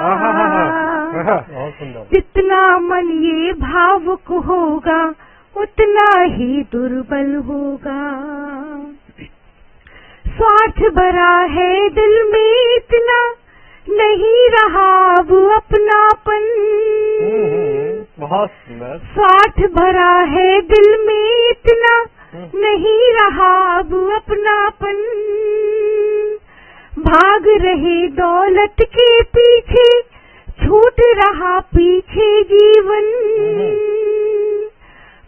जितना मन ये भावुक होगा उतना ही दुर्बल होगा। स्वार्थ भरा है दिल में इतना नहीं रहा अब अपनापन।
बहुत सुंदर।
स्वार्थ भरा है दिल में इतना नहीं रहा अब अपनापन। भाग रहे दौलत के पीछे छूट रहा पीछे जीवन।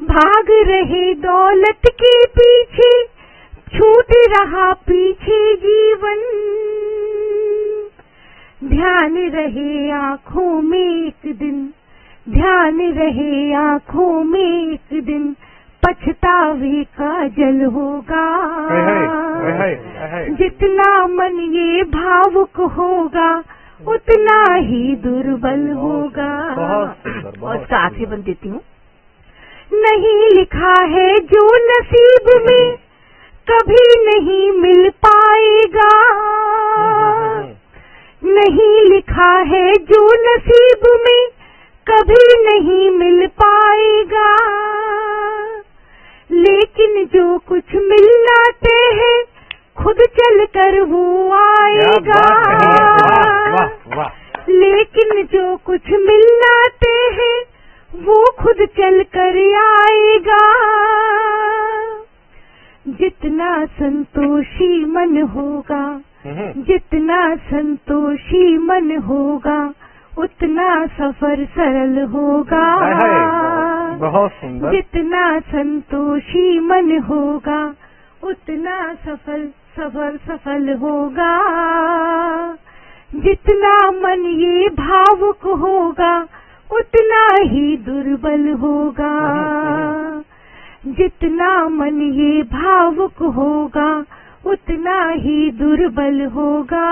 भाग रहे दौलत के पीछे छूट रहा पीछे जीवन। ध्यान रहे आँखों में एक दिन, ध्यान रहे आँखों में एक दिन पछतावे का जल होगा। जितना मन ये भावुक होगा उतना ही दुर्बल होगा।
और इसका आखिरी बंद देती हूँ,
नहीं लिखा है जो नसीब में कभी नहीं मिल पाएगा। नहीं लिखा है जो नसीब में कभी नहीं मिल पाएगा। लेकिन जो कुछ मिलना तय है खुद चल कर वो आएगा। लेकिन जो कुछ मिलना तय है वो खुद चल कर आएगा। जितना संतोषी मन होगा, जितना संतोषी मन होगा उतना सफर सरल होगा।
बहुत सुंदर।
जितना संतोषी मन होगा उतना सफर सफल होगा। जितना मन ये भावुक होगा उतना ही दुर्बल होगा। जितना मन ये भावुक होगा उतना ही दुर्बल होगा।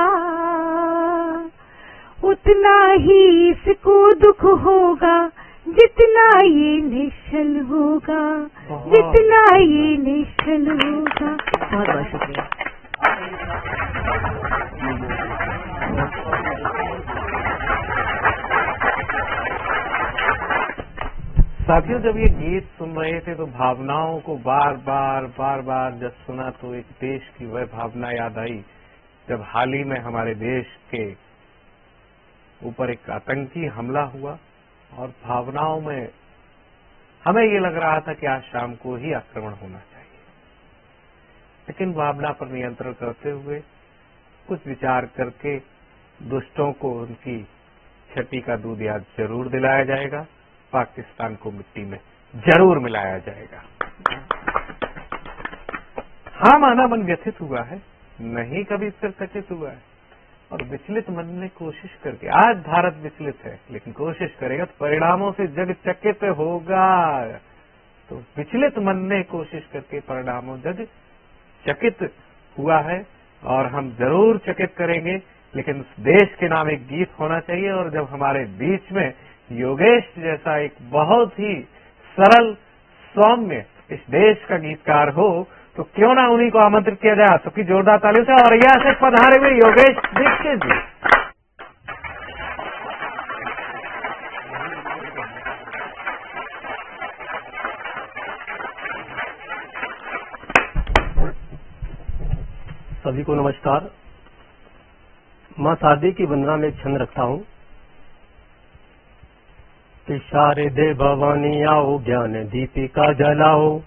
उतना ही इसको दुख होगा जितना ये निश्चल होगा। जितना ये निश्चल होगा।
बहुत बहुत शुक्रिया।
साथियों, जब ये गीत सुन रहे थे तो भावनाओं को बार बार जब सुना तो एक देश की वह भावना याद आई जब हाल ही में हमारे देश के ऊपर एक आतंकी हमला हुआ और भावनाओं में हमें ये लग रहा था कि आज शाम को ही आक्रमण होना चाहिए, लेकिन भावना पर नियंत्रण करते हुए कुछ विचार करके दुष्टों को उनकी छठी का दूध याद जरूर दिलाया जाएगा, पाकिस्तान को मिट्टी में जरूर मिलाया जाएगा। हाँ, माना मन व्यथित हुआ है, नहीं कभी फिर सचेत हुआ है, और विचलित मन ने कोशिश करके, आज भारत विचलित है लेकिन कोशिश करेगा तो परिणामों से जग चकित होगा। तो विचलित मन ने कोशिश करके परिणामों जग चकित हुआ है, और हम जरूर चकित करेंगे, लेकिन उस देश के नाम एक गीत होना चाहिए। और जब हमारे बीच में योगेश जैसा एक बहुत ही सरल सौम्य इस देश का गीतकार हो, तो क्यों ना उन्हीं को आमंत्रित किया जाए सबकी जोरदार तालियों से। और यहाँ से पधारे हुए योगेश दीक्षित जी।
सभी को नमस्कार। मां शारदे की वंदना में एक छंद रखता हूं कि शारदे भवानी आओ ज्ञान दीपिका जलाओ,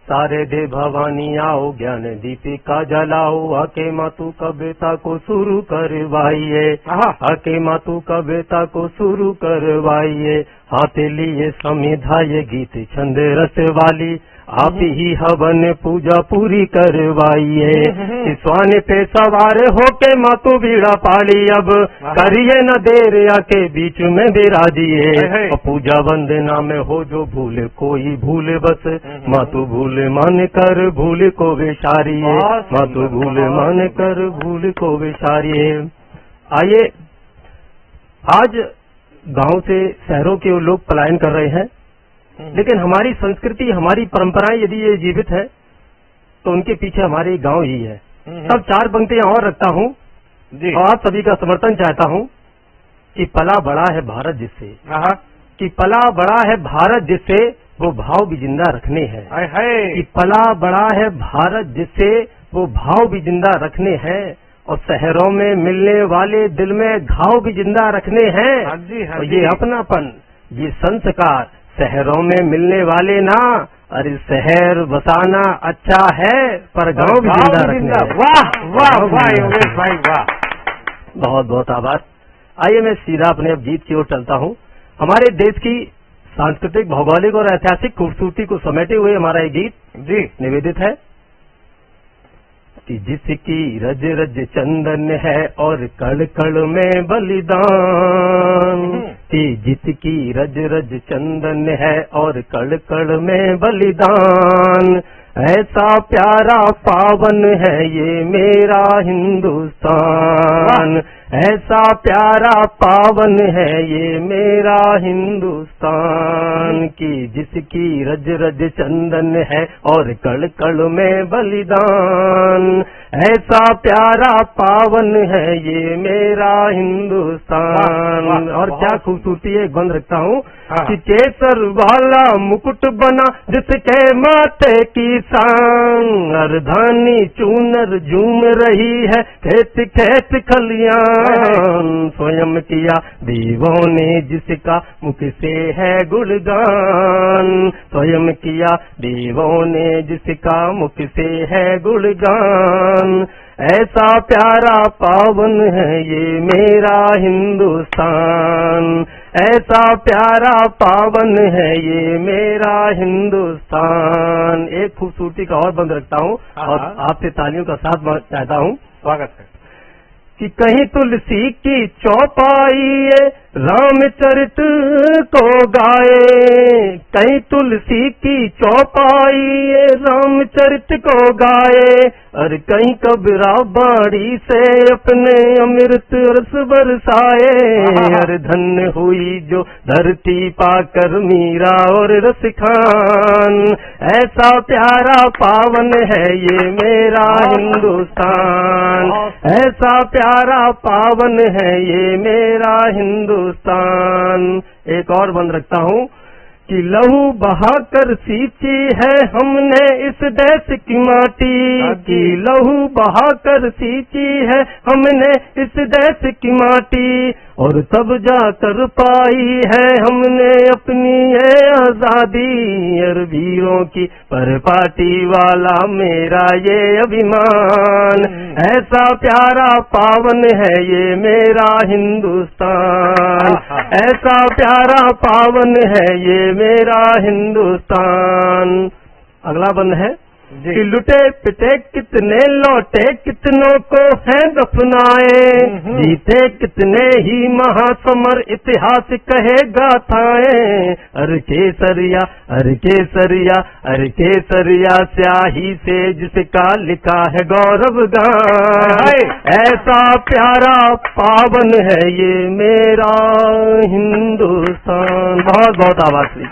शारदे भवानी आओ ज्ञान दीपिका जलाओ, आके मातु कविता को शुरू करवाइए, आके मातु कविता को शुरू करवाइए, हाथ लिए समिधा ये गीत छंद रस वाली, आप ही हवन पूजा पूरी करवाइए, स्वान पे सवार होके मातु बीड़ा पाली, अब करिए न देर आके बीच में बिराजिए, पूजा वंदना में हो जो भूल कोई भूल बस, मातु भूल मान कर भूल को विसारिए, मातु भूल मान कर भूल को विसारिए। आइए, आज गांव से शहरों के लोग पलायन कर रहे हैं, लेकिन हमारी संस्कृति, हमारी परंपराएं यदि ये जीवित है तो उनके पीछे हमारे गांव ही है। तब चार पंक्तियां और रखता हूं और आप सभी का समर्थन चाहता हूं कि पला बड़ा है भारत जिससे, कि पला बड़ा है भारत जिससे वो भाव भी जिंदा रखने हैं, कि पला बड़ा है भारत जिससे वो भाव भी जिंदा रखने हैं, और शहरों में मिलने वाले दिल में घाव भी जिंदा रखने हैं। और ये अपनापन, ये संस्कार शहरों में मिलने वाले ना, अरे शहर बसाना अच्छा है पर गांव भी जिंदा रखना।
वाह वाह वाह योगेश भाई वाह,
बहुत बहुत आभार। आइए मैं सीधा अपने अब गीत की ओर चलता हूं। हमारे देश की सांस्कृतिक, भौगोलिक और ऐतिहासिक खूबसूरती को समेटे हुए हमारा ये गीत जी निवेदित है कि जिसकी रज रज चंदन है और कण कण में बलिदान, कि जिसकी रज रज चंदन है और कण कण में बलिदान, ऐसा प्यारा पावन है ये मेरा हिंदुस्तान, ऐसा प्यारा पावन है ये मेरा हिंदुस्तान, कि जिसकी रज रज चंदन है और कण कण में बलिदान, ऐसा प्यारा पावन है ये मेरा हिंदुस्तान। और क्या खूबसूरती है, एक बंद रखता हूँ कि केसर वाला मुकुट बना जिसके माथे की शान, अर्धानी चूनर झूम रही है खेत खेत खलियान, स्वयं किया देवों ने जिसका मुख से है गुणगान, स्वयं किया देवों ने जिसका मुख से है गुणगान, ऐसा प्यारा पावन है ये मेरा हिंदुस्तान, ऐसा प्यारा पावन है ये मेरा हिंदुस्तान। एक खूबसूरती का और बंद रखता हूँ और आपसे तालियों का साथ चाहता हूँ।
स्वागत है।
कि कहीं तुलसी की चौपाई रामचरित को गाए, कहीं तुलसी की चौपाई रामचरित को गाए, और कहीं कबीरा बाड़ी से अपने अमृत रस बरसाए, और धन्य हुई जो धरती पाकर मीरा और रस खान, ऐसा प्यारा पावन है ये मेरा हिंदुस्तान, ऐसा प्यारा पावन है ये मेरा हिंदुस्तान। एक और बंद रखता हूँ कि लहू बहाकर सींची है हमने इस देश की माटी, कि लहू बहाकर सींची है हमने इस देश की माटी, और तब जाकर पाई है हमने अपनी ये आजादी। और वीरों की परपाटी वाला मेरा ये अभिमान, ऐसा प्यारा पावन है ये मेरा हिंदुस्तान, ऐसा प्यारा पावन है ये मेरा हिंदुस्तान। अगला बंद है कि लुटे पिटे कितने लौटे कितनों को हैं दफनाए, जीते कितने ही महासमर इतिहास कहे गाथाएं। अर केसरिया अर केसरिया अर केसरिया स्याही से जिसका लिखा है गौरव गान, ऐसा प्यारा पावन है ये मेरा हिंदुस्तान। बहुत बहुत आभार श्री।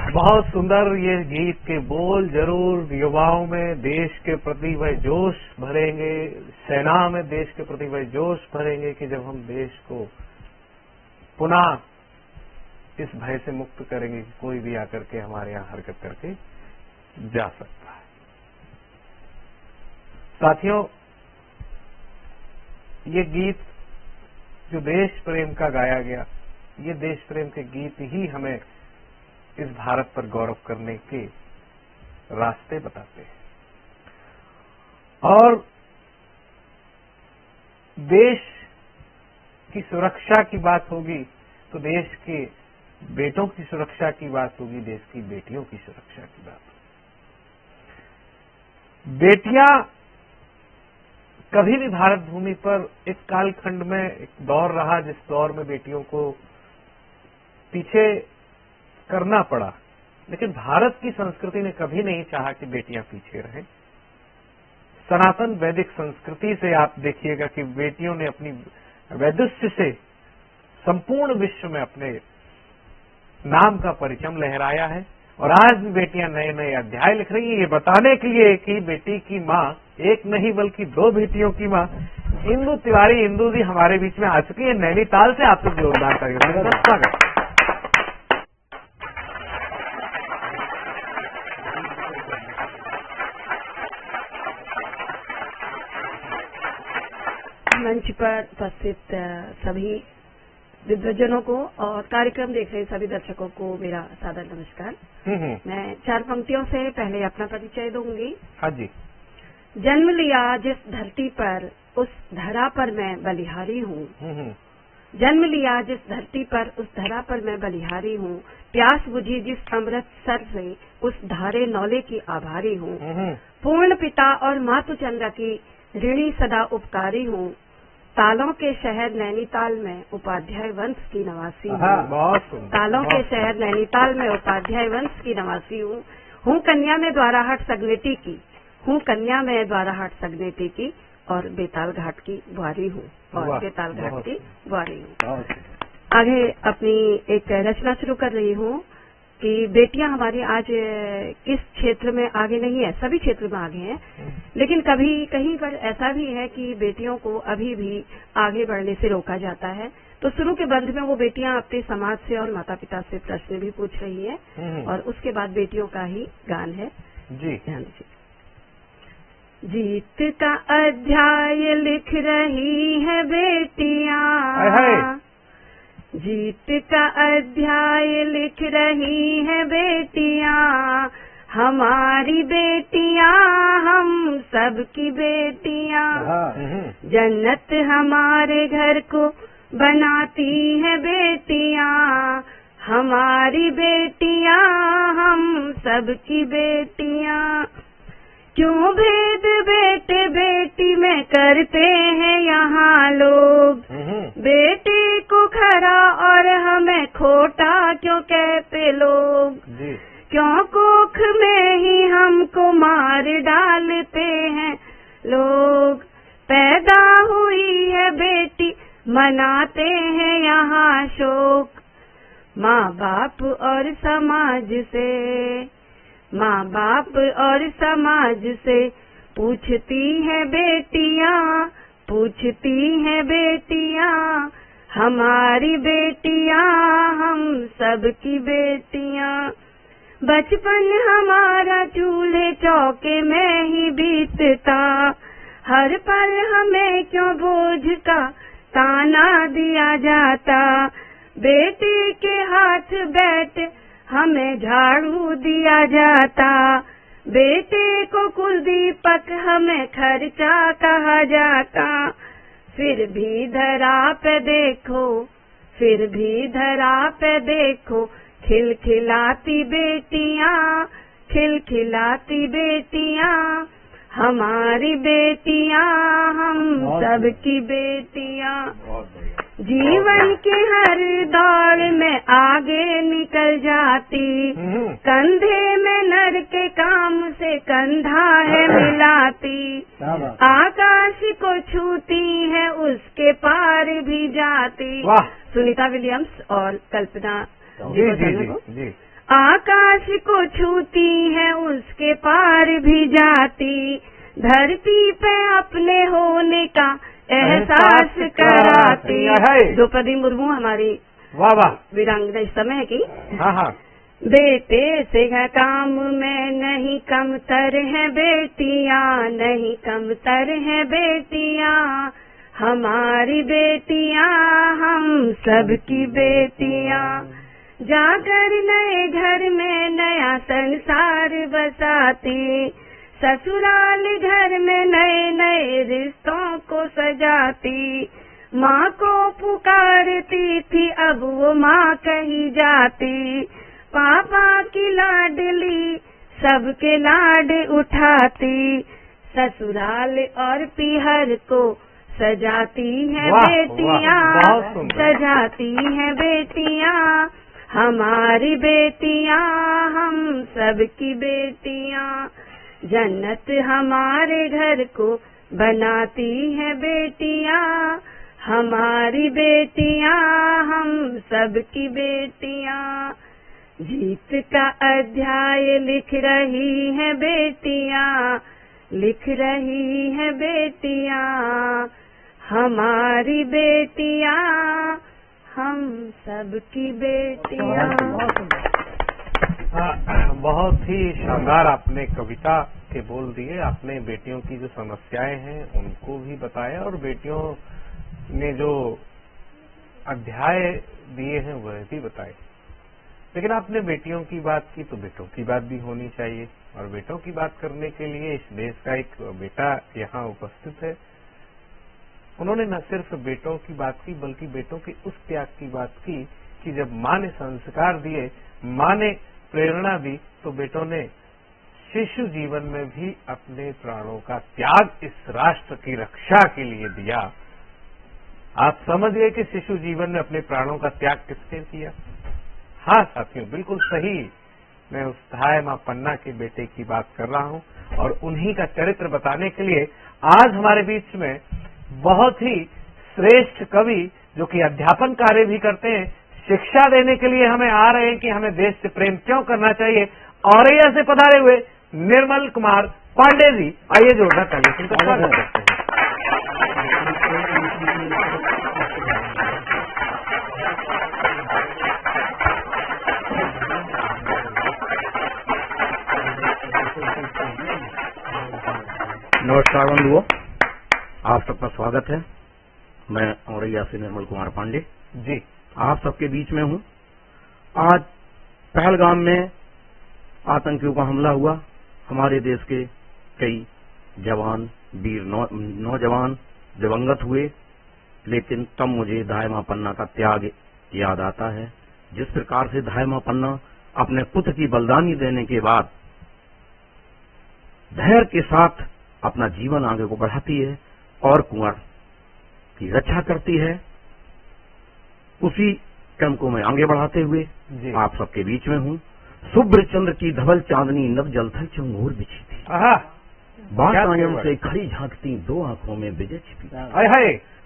बहुत सुंदर ये गीत के बोल जरूर युवाओं में देश के प्रति वह जोश भरेंगे, सेना में देश के प्रति वह जोश भरेंगे कि जब हम देश को पुनः इस भय से मुक्त करेंगे कि कोई भी आकर के हमारे यहाँ हरकत करके जा सकता है। साथियों, ये गीत जो देश प्रेम का गाया गया, ये देश प्रेम के गीत ही हमें इस भारत पर गौरव करने के रास्ते बताते हैं। और देश की सुरक्षा की बात होगी तो देश के बेटों की सुरक्षा की बात होगी, देश की बेटियों की सुरक्षा की बात होगी। बेटियां कभी भी भारत भूमि पर एक कालखंड में एक दौर रहा जिस दौर में बेटियों को पीछे करना पड़ा, लेकिन भारत की संस्कृति ने कभी नहीं चाहा कि बेटियां पीछे रहें। सनातन वैदिक संस्कृति से आप देखिएगा कि बेटियों ने अपनी वैदुष्य से संपूर्ण विश्व में अपने नाम का परचम लहराया है। और आज भी बेटियां नए नए अध्याय लिख रही हैं, ये बताने के लिए कि बेटी की माँ एक नहीं बल्कि दो बेटियों की माँ इंदु तिवारी, इंदु जी हमारे बीच में आ चुकी है नैनीताल से। आप सब जोरदार करिए स्वागत।
मंच पर उपस्थित सभी विद्वजनों को और कार्यक्रम देख रहे सभी दर्शकों को मेरा सादर नमस्कार। मैं 4 पंक्तियों से पहले अपना परिचय दूंगी।
हाँ जी।
जन्म लिया जिस धरती पर उस धरा पर मैं बलिहारी हूँ, जन्म लिया जिस धरती पर उस धरा पर मैं बलिहारी हूँ, प्यास बुझी जिस अमृत सर से उस धारे नौले की आभारी हूँ, पूर्ण पिता और मातु चंद्र की ऋणी सदा उपकारी हूँ, तालों के शहर नैनीताल में उपाध्याय वंश की नवासी हूँ, तालों के शहर नैनीताल में उपाध्याय वंश की नवासी हूँ कन्या में द्वाराहाट सगनेटी की, हूँ कन्या में द्वाराहाट सगनेटी की और बेताल घाट की बुआरी हूँ, और बेताल घाट की बुआरी हूँ। आगे अपनी एक रचना शुरू कर रही हूँ कि बेटियां हमारी आज किस क्षेत्र में आगे नहीं है, सभी क्षेत्र में आगे हैं, लेकिन कभी कहीं पर ऐसा भी है कि बेटियों को अभी भी आगे बढ़ने से रोका जाता है। तो शुरू के बंध में वो बेटियां अपने समाज से और माता पिता से प्रश्न भी पूछ रही हैं और उसके बाद बेटियों का ही गान है। जी ध्यान दीजिए। जीत का अध्याय लिख रही है बेटियां, जीत का अध्याय लिख रही है बेटियां, हमारी बेटियां हम सबकी बेटियां, जन्नत हमारे घर को बनाती है बेटियां, हमारी बेटियां हम सबकी बेटियां। क्यों भेद बेटे बेटी में करते हैं यहाँ लोग, बेटी को खरा और हमें खोटा क्यों कहते लोग, क्यों कोख में ही हमको मार डालते हैं लोग। पैदा हुई है बेटी मनाते हैं यहाँ शोक, माँ बाप और समाज से, माँ बाप और समाज से पूछती है बेटियां, पूछती है बेटियां, हमारी बेटियां हम सबकी बेटियां। बचपन हमारा चूल्हे चौके में ही बीतता, हर पल हमें क्यों बोझ का ताना दिया जाता। बेटी के हाथ बैठ हमें झाड़ू दिया जाता, बेटे को कुलदीपक हमें खर्चा कहा जाता। फिर भी धरा पे देखो, फिर भी धरा पे देखो, खिलखिलाती बेटियां, खिलखिलाती बेटियां। हमारी बेटियां हम सबकी बेटियां। जीवन की हर दौड़ में आगे निकल जाती, कंधे में नर के काम से कंधा है मिलाती। आकाश को छूती है उसके पार भी जाती। सुनीता विलियम्स और कल्पना जी। आकाश को छूती है उसके पार भी जाती, धरती पे अपने होने का एहसास कराती। द्रौपदी मुर्मू हमारी
वाह
वीरांगना इस समय की।
हाँ।
बेटे से है काम में नहीं कमतर है बेटियां, नहीं कमतर है बेटियां। हमारी बेटियां हम सबकी बेटियां। जाकर नए घर में नया संसार बसाती, ससुराल घर में नए नए रिश्तों को सजाती। माँ को पुकारती थी अब वो माँ कही जाती, पापा की लाडली सबके लाड उठाती। ससुराल और पीहर को सजाती हैं बेटियां, सजाती हैं बेटियां। हमारी बेटियां हम सबकी बेटियां। जन्नत हमारे घर को बनाती हैं बेटियां, हमारी बेटियां हम सबकी बेटियां। जीत का अध्याय लिख रही हैं बेटियां, लिख रही हैं बेटियां। हमारी बेटियां हम सबकी बेटियां।
बहुत ही शानदार आपने कविता के बोल दिए। आपने बेटियों की जो समस्याएं हैं उनको भी बताया और बेटियों ने जो अध्याय दिए हैं वह भी बताए। लेकिन आपने बेटियों की बात की तो बेटों की बात भी होनी चाहिए, और बेटों की बात करने के लिए इस देश का एक बेटा यहाँ उपस्थित है। उन्होंने न सिर्फ बेटों की बात की बल्कि बेटों के उस त्याग की बात की कि जब माँ ने संस्कार दिए, माँ ने प्रेरणा दी, तो बेटों ने शिशु जीवन में भी अपने प्राणों का त्याग इस राष्ट्र की रक्षा के लिए दिया। आप समझिए कि शिशु जीवन में अपने प्राणों का त्याग किसने किया। हाँ साथियों, बिल्कुल सही। मैं उस धाय माँ पन्ना के बेटे की बात कर रहा हूँ, और उन्हीं का चरित्र बताने के लिए आज हमारे बीच में बहुत ही श्रेष्ठ कवि, जो कि अध्यापन कार्य भी करते हैं, शिक्षा देने के लिए हमें आ रहे हैं कि हमें देश से प्रेम क्यों करना चाहिए। औरैया से पधारे हुए निर्मल कुमार पांडे जी, आइए जोरदार तालियों से उनका स्वागत करते हैं।
नमस्कार बंधुओं, आप सबका स्वागत है। मैं औरैया से निर्मल कुमार पांडे
जी
आप सबके बीच में हूँ। आज पहलगाम में आतंकियों का हमला हुआ। हमारे देश के कई जवान, वीर नौजवान दिवंगत हुए, लेकिन तब मुझे धाय माँ पन्ना का त्याग याद आता है। जिस प्रकार से धाय माँ पन्ना अपने पुत्र की बलिदानी देने के बाद धैर्य के साथ अपना जीवन आगे को बढ़ाती है और कुंवर की रक्षा करती है, उसी क्रम को मैं आगे बढ़ाते हुए आप सबके बीच में हूँ। शुभ्र चंद्र की धवल चांदनी नव जलथल चंगोर बिछी थी, बात आंगन से खड़ी झांकती दो आंखों में विजय छिपी।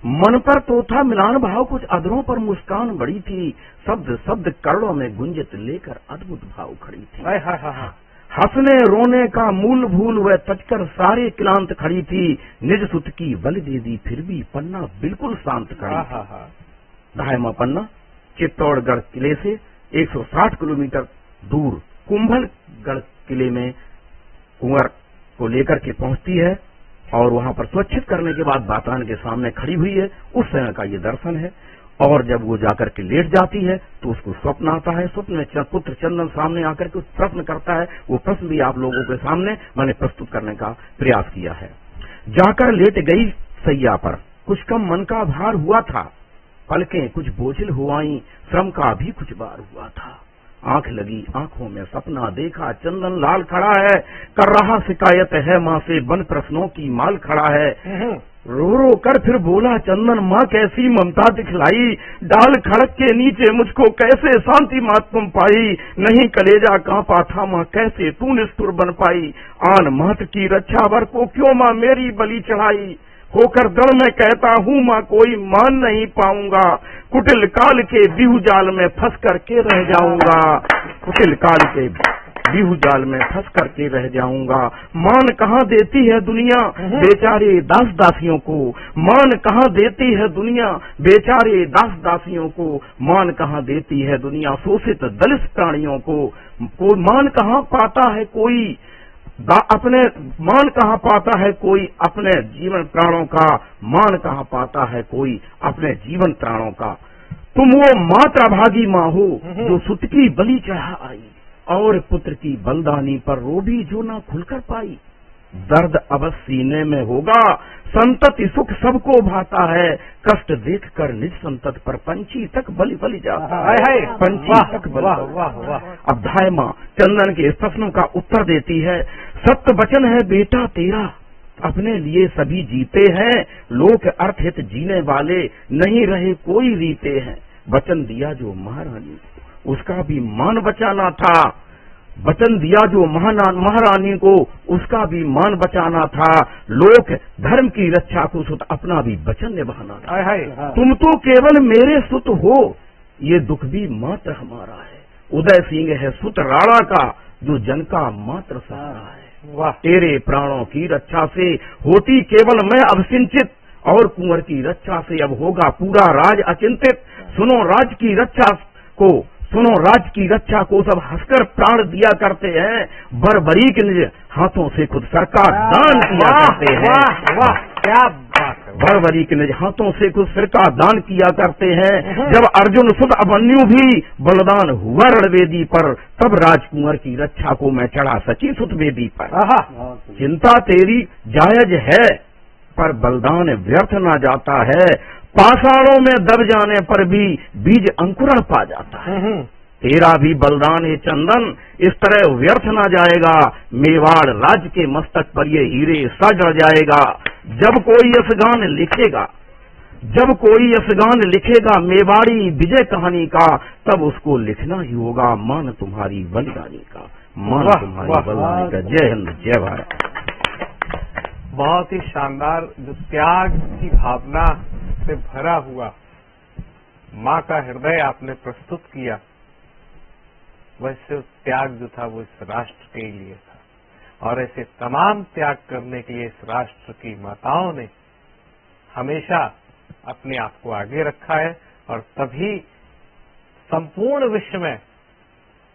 मन पर तो था मिलान भाव, कुछ अधरों पर मुस्कान बड़ी थी, शब्द शब्द करोड़ों में गुंजित लेकर अद्भुत भाव खड़ी थी। हंसने रोने का मूल भूल वह तजकर सारे क्लांत खड़ी थी, निज सुत की बलि दे दी फिर भी पन्ना बिल्कुल शांत खड़ी थी। धायमापन्ना चित्तौड़गढ़ किले से 160 किलोमीटर दूर कुंभलगढ़ किले में कुंवर को लेकर के पहुंचती है और वहां पर सुरक्षित करने के बाद बातान के सामने खड़ी हुई है। उस समय का ये दर्शन है। और जब वो जाकर के लेट जाती है तो उसको स्वप्न आता है। स्वप्न में पुत्र चंदन सामने आकर के प्रश्न करता है। वो प्रश्न भी आप लोगों के सामने मैंने प्रस्तुत करने का प्रयास किया है। जाकर लेट गई सैया पर, कुछ कम मन का भार हुआ था, पलकें कुछ बोझिल हुआई, श्रम का भी कुछ बार हुआ था। आंख लगी आंखों में सपना देखा, चंदन लाल खड़ा है, कर रहा शिकायत है माँ से, बन प्रश्नों की माल खड़ा है। रो रो कर फिर बोला चंदन, माँ कैसी ममता दिखलाई, डाल खड़क के नीचे मुझको कैसे शांति मात तुम पाई, नहीं कलेजा कांपा था माँ कैसे तू निष्ठुर बन पाई, आन मात की रक्षा वर को क्यों माँ मेरी बलि चढ़ाई, होकर दृढ़ में कहता हूँ माँ कोई मान नहीं पाऊंगा, कुटिल काल के बिहू जाल में फंस करके रह जाऊंगा, कुटिल काल के बिहू जाल में फंस करके रह जाऊंगा। मान कहाँ देती है दुनिया बेचारे दास दासियों को, मान कहाँ देती है दुनिया बेचारे दास दासियों को, मान कहाँ देती है दुनिया शोषित दलित प्राणियों को, मान कहाँ पाता है कोई अपने, मान कहाँ पाता है कोई अपने जीवन प्राणों का, मान कहाँ पाता है कोई अपने जीवन प्राणों का। तुम वो मात्र भागी माँ हो जो सुत की बलि चढ़ा आई, और पुत्र की बलिदानी पर रो भी जो ना खुलकर पाई। दर्द अवश्य सीने में होगा, संतति सुख सबको भाता है, कष्ट देखकर निज संतत पर पंछी तक बलि बलि जाता है, पंछी तक बलि। अब धाय माँ चंदन के इस प्रश्नों का उत्तर देती है। सत्य वचन है बेटा तेरा, अपने लिए सभी जीते हैं, लोक अर्थ हित जीने वाले नहीं रहे कोई रीते हैं। वचन दिया जो महारानी उसका भी मान बचाना था, वचन दिया जो महारानी को उसका भी मान बचाना था, लोक धर्म की रक्षा को सुत अपना भी वचन निभाना था। तुम तो केवल मेरे सुत हो, ये दुख भी मात्र हमारा है। उदय सिंह है सुत राणा का, जो जन का मात्र सहारा है। वाह, तेरे प्राणों की रक्षा से होती केवल मैं अब सिंचित, और कुंवर की रक्षा से अब होगा पूरा राज अचिंतित। सुनो राज की रक्षा को, सुनो राज की रक्षा को सब हंसकर प्राण दिया करते हैं, बरबरी के निज हाथों से खुद सरकार दान किया करते हैं। वाह, क्या बात है। बरबरी के निज हाथों से खुद सरकार दान किया करते हैं। जब अर्जुन सुत अभिमन्यु भी बलिदान हुआ रणवेदी पर, तब राजकुंवर की रक्षा को मैं चढ़ा सची सुत वेदी पर। चिंता तेरी जायज है, पर बलिदान व्यर्थ ना जाता है, पाषाणों में दब जाने पर भी बीज अंकुरण पा जाता है। तेरा भी बलिदान है चंदन इस तरह व्यर्थ ना जाएगा, मेवाड़ राज्य के मस्तक पर ये हीरे सज जाएगा। जब कोई यशगान लिखेगा, जब कोई यशगान लिखेगा मेवाड़ी विजय कहानी का, तब उसको लिखना ही होगा मान तुम्हारी बलिदानी का, मान तुम्हारी बलिदानी का। जय हिंद, जय भारत।
बहुत ही शानदार, जो त्याग की भावना से भरा हुआ माँ का हृदय आपने प्रस्तुत किया, वैसे त्याग जो था वो इस राष्ट्र के लिए था। और ऐसे तमाम त्याग करने के लिए इस राष्ट्र की माताओं ने हमेशा अपने आप को आगे रखा है, और तभी संपूर्ण विश्व में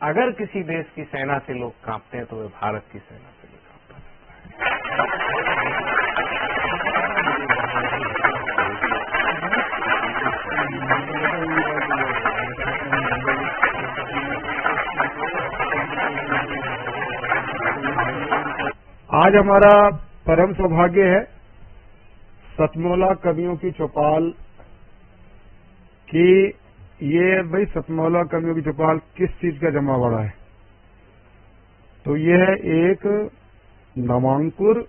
अगर किसी देश की सेना से लोग कांपते हैं तो वे भारत की सेना से भी कांपता है।
आज हमारा परम सौभाग्य है सतमौला कवियों की चौपाल की। ये भाई सतमौला कवियों की चौपाल किस चीज का जमावड़ा है? तो ये है एक नवांकुर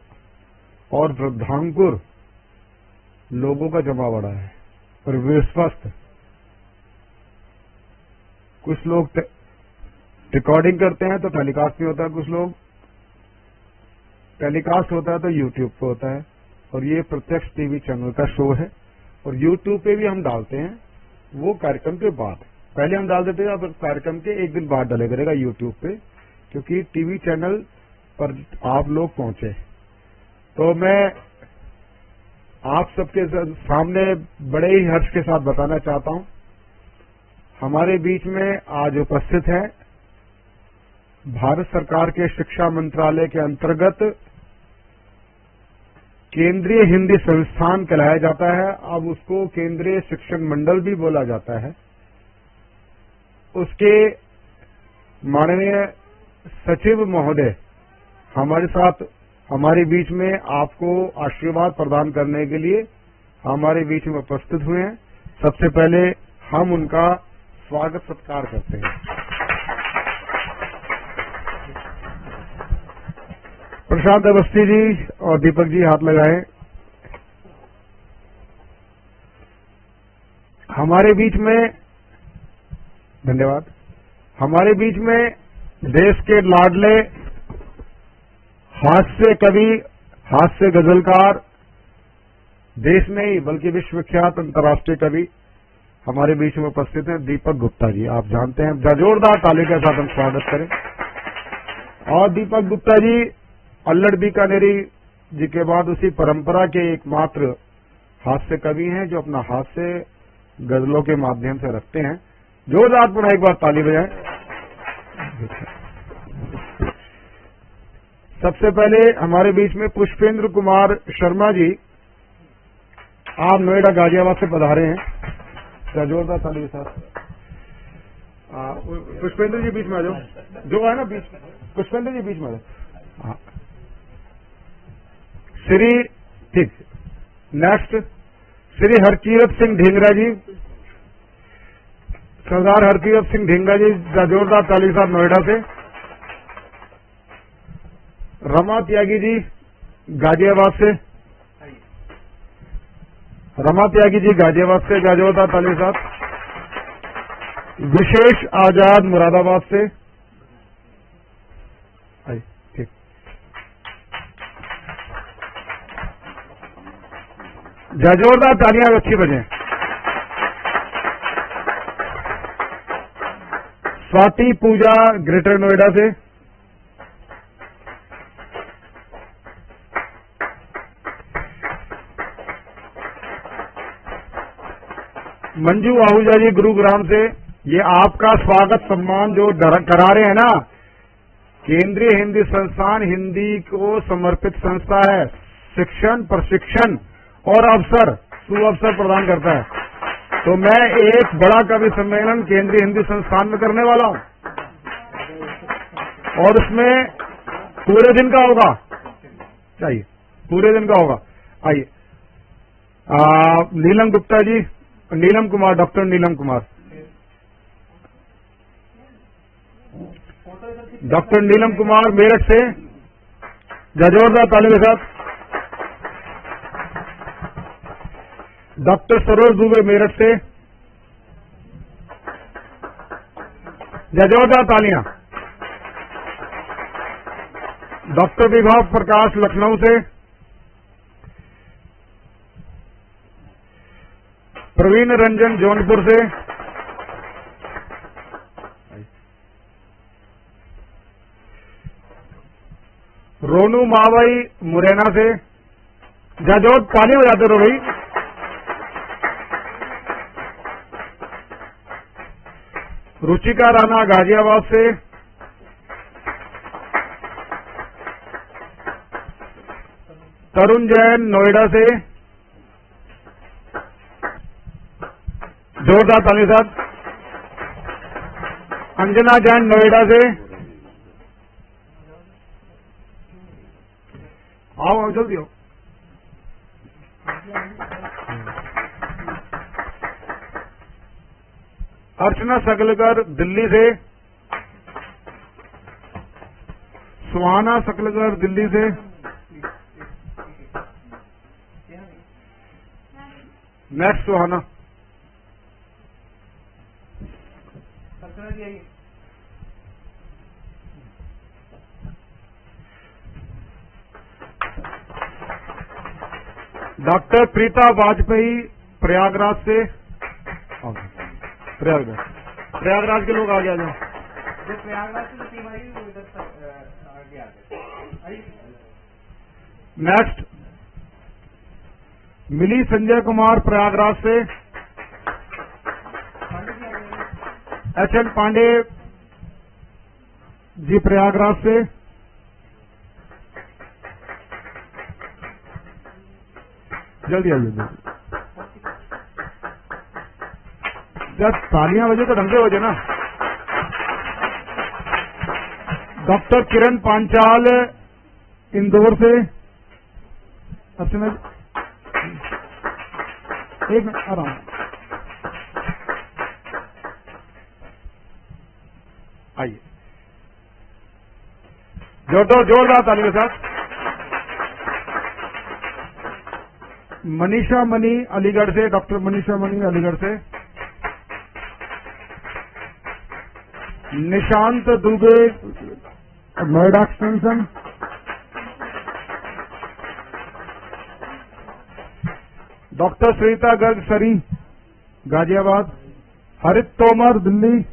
और वृद्धांकुर लोगों का जमावड़ा है, और विश्वस्त। कुछ लोग रिकॉर्डिंग करते हैं तो टेलीकास्ट नहीं होता, कुछ लोग टेलीकास्ट होता है तो यूट्यूब पे होता है, और ये प्रत्यक्ष टीवी चैनल का शो है, और यूट्यूब पे भी हम डालते हैं वो कार्यक्रम के बाद। पहले हम डाल देते हैं, अब कार्यक्रम के एक दिन बाद डाले करेगा यूट्यूब पे, क्योंकि टीवी चैनल पर आप लोग पहुंचे। तो मैं आप सबके सामने बड़े ही हर्ष के साथ बताना चाहता हूं हमारे बीच में आज उपस्थित है भारत सरकार के शिक्षा मंत्रालय के अंतर्गत केंद्रीय हिंदी संस्थान कहलाया जाता है, अब उसको केंद्रीय शिक्षक मंडल भी बोला जाता है। उसके माननीय सचिव महोदय हमारे साथ हमारे बीच में आपको आशीर्वाद प्रदान करने के लिए हमारे बीच में उपस्थित हुए हैं। सबसे पहले हम उनका स्वागत सत्कार करते हैं। प्रशांत अवस्थी जी और दीपक जी हाथ लगाएं। हमारे बीच में धन्यवाद। हमारे बीच में देश के लाडले हास्य कवि, हास्य गजलकार, देश में ही बल्कि विश्व विख्यात अंतर्राष्ट्रीय कवि हमारे बीच में उपस्थित हैं दीपक गुप्ता जी। आप जानते हैं, जोरदार ताली के साथ हम स्वागत करें। और दीपक गुप्ता जी अल्लड़ बीकानेरी जी के बाद उसी परंपरा के एकमात्र हास्य कवि हैं जो अपना हास्य गजलों के माध्यम से रखते हैं। जोरदार पुनः एक बार ताली बजाएं। सबसे पहले हमारे बीच में पुष्पेंद्र कुमार शर्मा जी, आप नोएडा गाजियाबाद से पधारे हैं। जोरदार ताली के साथ पुष्पेंद्र जी बीच में आ जाओ, जो है ना बीच, पुष्पेंद्र जी बीच में आ जाओ। श्री ठीक नेक्स्ट श्री हरकीरत सिंह ढींगरा जी, सरदार हरकीरत सिंह ढींगरा जी, जोरदार ताली के साथ नोएडा से। रमा त्यागी जी गाजियाबाद से, रमा त्यागी जी गाजियाबाद से, जोरदार ताली के साथ। विशेष आजाद मुरादाबाद से, ठीक। जोरदार तालियां अच्छी बजें। स्वाति पूजा ग्रेटर नोएडा से, मंजू आहूजा जी गुरुग्राम से। ये आपका स्वागत सम्मान जो करा रहे हैं ना, केंद्रीय हिंदी संस्थान हिंदी को समर्पित संस्था है, शिक्षण, प्रशिक्षण और अवसर, सुअवसर प्रदान करता है। तो मैं एक बड़ा कवि सम्मेलन केंद्रीय हिंदी संस्थान में करने वाला हूं और उसमें पूरे दिन का होगा, चाहिए पूरे दिन का होगा। आइए नीलम गुप्ता जी, नीलम कुमार, डॉक्टर नीलम कुमार, डॉक्टर नीलम कुमार मेरठ से, जोरदार ताली के साथ। डॉक्टर सरोज दुबे मेरठ से, जोरदार तालियां। डॉक्टर विभाव प्रकाश लखनऊ से, प्रवीण रंजन जौनपुर से, रोनू मावई मुरैना से, जाजोर ताली बजाते रहो भाई। रुचिका राणा गाजियाबाद से, तरुण जैन नोएडा से, जोरदार ताली साथ। अंजना जैन नोएडा से, आओ जल्दी आओ। अर्चना सकलकर दिल्ली से, सुहाना सकलकर दिल्ली से, नेक्स्ट सुहाना। डॉक्टर प्रीता वाजपेयी प्रयागराज से, प्रयागराज के लोग आगे आ जाओ। प्रयागराज से टीम आई वो इधर आगे आ गए। नेक्स्ट मिली संजय कुमार प्रयागराज से, एच.एन. पांडे जी प्रयागराज से, जल्दी आइए जल्दी। जब तालियां बजे तो ढंग से बजे ना। डॉक्टर किरण पांचाल इंदौर से, अर्चना एक मिनट आराम। आइए जोरदार ताली के साथ। मनीषा मनी अलीगढ़ से, डॉक्टर मनीषा मनी अलीगढ़ से। निशांत दुबे नोएडा एक्सटेंशन। डॉक्टर श्रीता गर्ग सरी गाजियाबाद। हरित तोमर दिल्ली।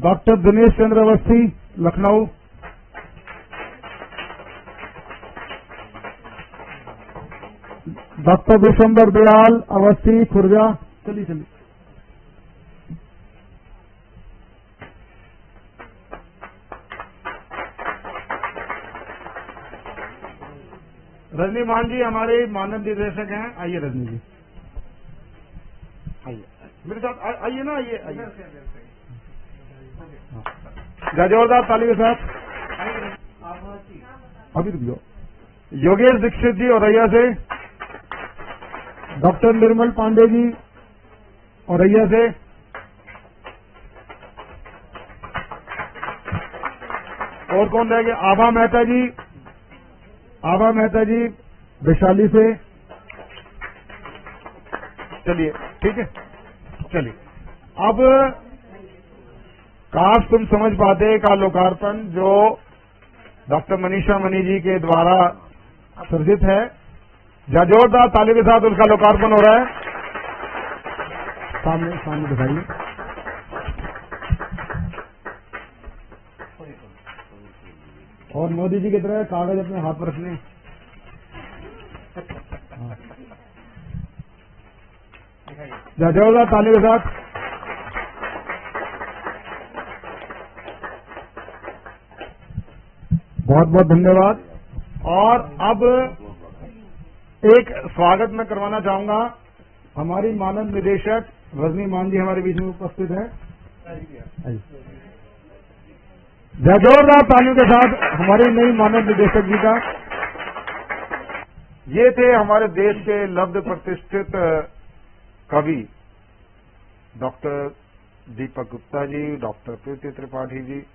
डॉक्टर दिनेश चंद्र अवस्थी लखनऊ। डॉक्टर विशंबर दयाल अवस्थी खुर्जा। चलिए रजनी मान जी हमारे मानद निर्देशक हैं। आइए रजनी जी, आइए मेरे साथ आइए ना, आइए आइए। जोरदार ताली के साथ। अभी रुक जाओ। योगेश दीक्षित जी औरैया से। डॉक्टर निर्मल पांडे जी औरैया से। और कौन रह गया? आभा मेहता जी, आभा मेहता जी वैशाली से। चलिए ठीक है, चलिए अब काश तुम समझ पाते का लोकार्पण जो डॉक्टर मनीषा मनी जी के द्वारा सर्जित है। जोरदार ताली के साथ उसका लोकार्पण हो रहा है। सामने सामने दिखाइए। और मोदी जी की तरह कागज अपने हाथ पर रखने। जोरदार ताली के साथ। बहुत बहुत धन्यवाद। और अब एक स्वागत मैं करवाना चाहूंगा। हमारी मानद निदेशक रजनी मान जी हमारे बीच में उपस्थित है। जोरदार तालियों के साथ हमारे नई मानद निदेशक जी का। ये थे हमारे देश के लब्ध प्रतिष्ठित कवि डॉक्टर दीपक गुप्ता जी, डॉक्टर प्रीति त्रिपाठी जी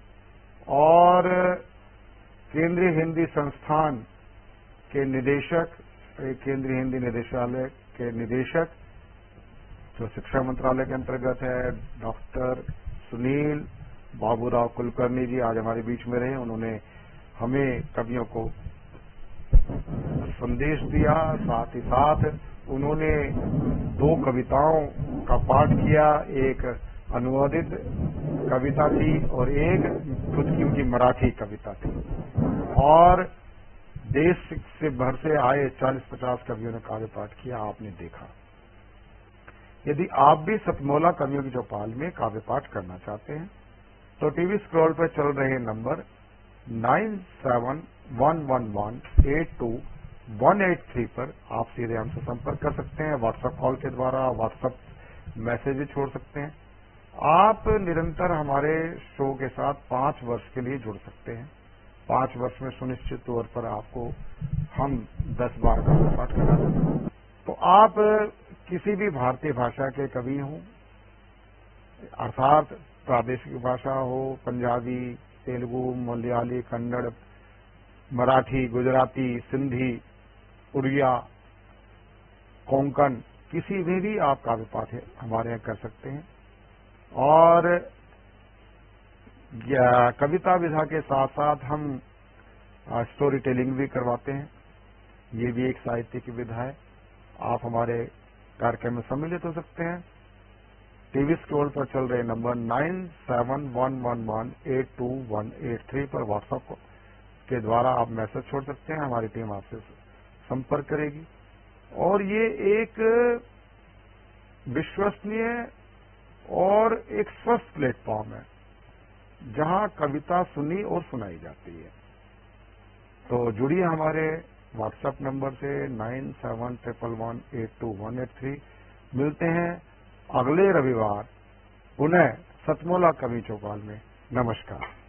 और केंद्रीय हिंदी संस्थान के निदेशक, केंद्रीय हिंदी निदेशालय के निदेशक जो शिक्षा मंत्रालय के अंतर्गत है, डॉक्टर सुनील बाबूराव कुलकर्णी जी आज हमारे बीच में रहे। उन्होंने हमें कवियों को संदेश दिया, साथ ही साथ उन्होंने 2 कविताओं का पाठ किया। एक अनुवादित कविता थी और एक खुद की उनकी मराठी कविता थी। और देश से भर से आए 40-50 कवियों ने काव्य पाठ किया, आपने देखा। यदि आप भी सतमौला कवियों की चौपाल में काव्य पाठ करना चाहते हैं तो टीवी स्क्रॉल पर चल रहे नंबर 9711182183 पर आप सीधे हमसे संपर्क कर सकते हैं। व्हाट्सएप कॉल के द्वारा व्हाट्सएप मैसेज भी छोड़ सकते हैं। आप निरंतर हमारे शो के साथ 5 वर्ष के लिए जुड़ सकते हैं। 5 वर्ष में सुनिश्चित तौर पर आपको हम 10 बार का पाठ करा सकते हैं। तो आप किसी भी भारतीय भाषा के कवि हों, अर्थात प्रादेशिक भाषा हो, पंजाबी, तेलुगु, मलयाली, कन्नड़, मराठी, गुजराती, सिंधी, उड़िया, कोंकण, किसी में भी आप काव्य पाठ हमारे यहाँ कर सकते हैं। और कविता विधा के साथ साथ हम स्टोरी टेलिंग भी करवाते हैं। ये भी एक साहित्य की विधा है। आप हमारे कार्यक्रम में सम्मिलित हो सकते हैं। टीवी स्क्रॉल पर चल रहे नंबर 9711182183 पर व्हाट्सएप के द्वारा आप मैसेज छोड़ सकते हैं। हमारी टीम आपसे संपर्क करेगी। और ये एक विश्वसनीय और एक स्वस्थ प्लेटफॉर्म है जहां कविता सुनी और सुनाई जाती है। तो जुड़िए हमारे व्हाट्सएप नंबर से 9711182183। मिलते हैं अगले रविवार पुनः सतमोला कवि चौपाल में। नमस्कार।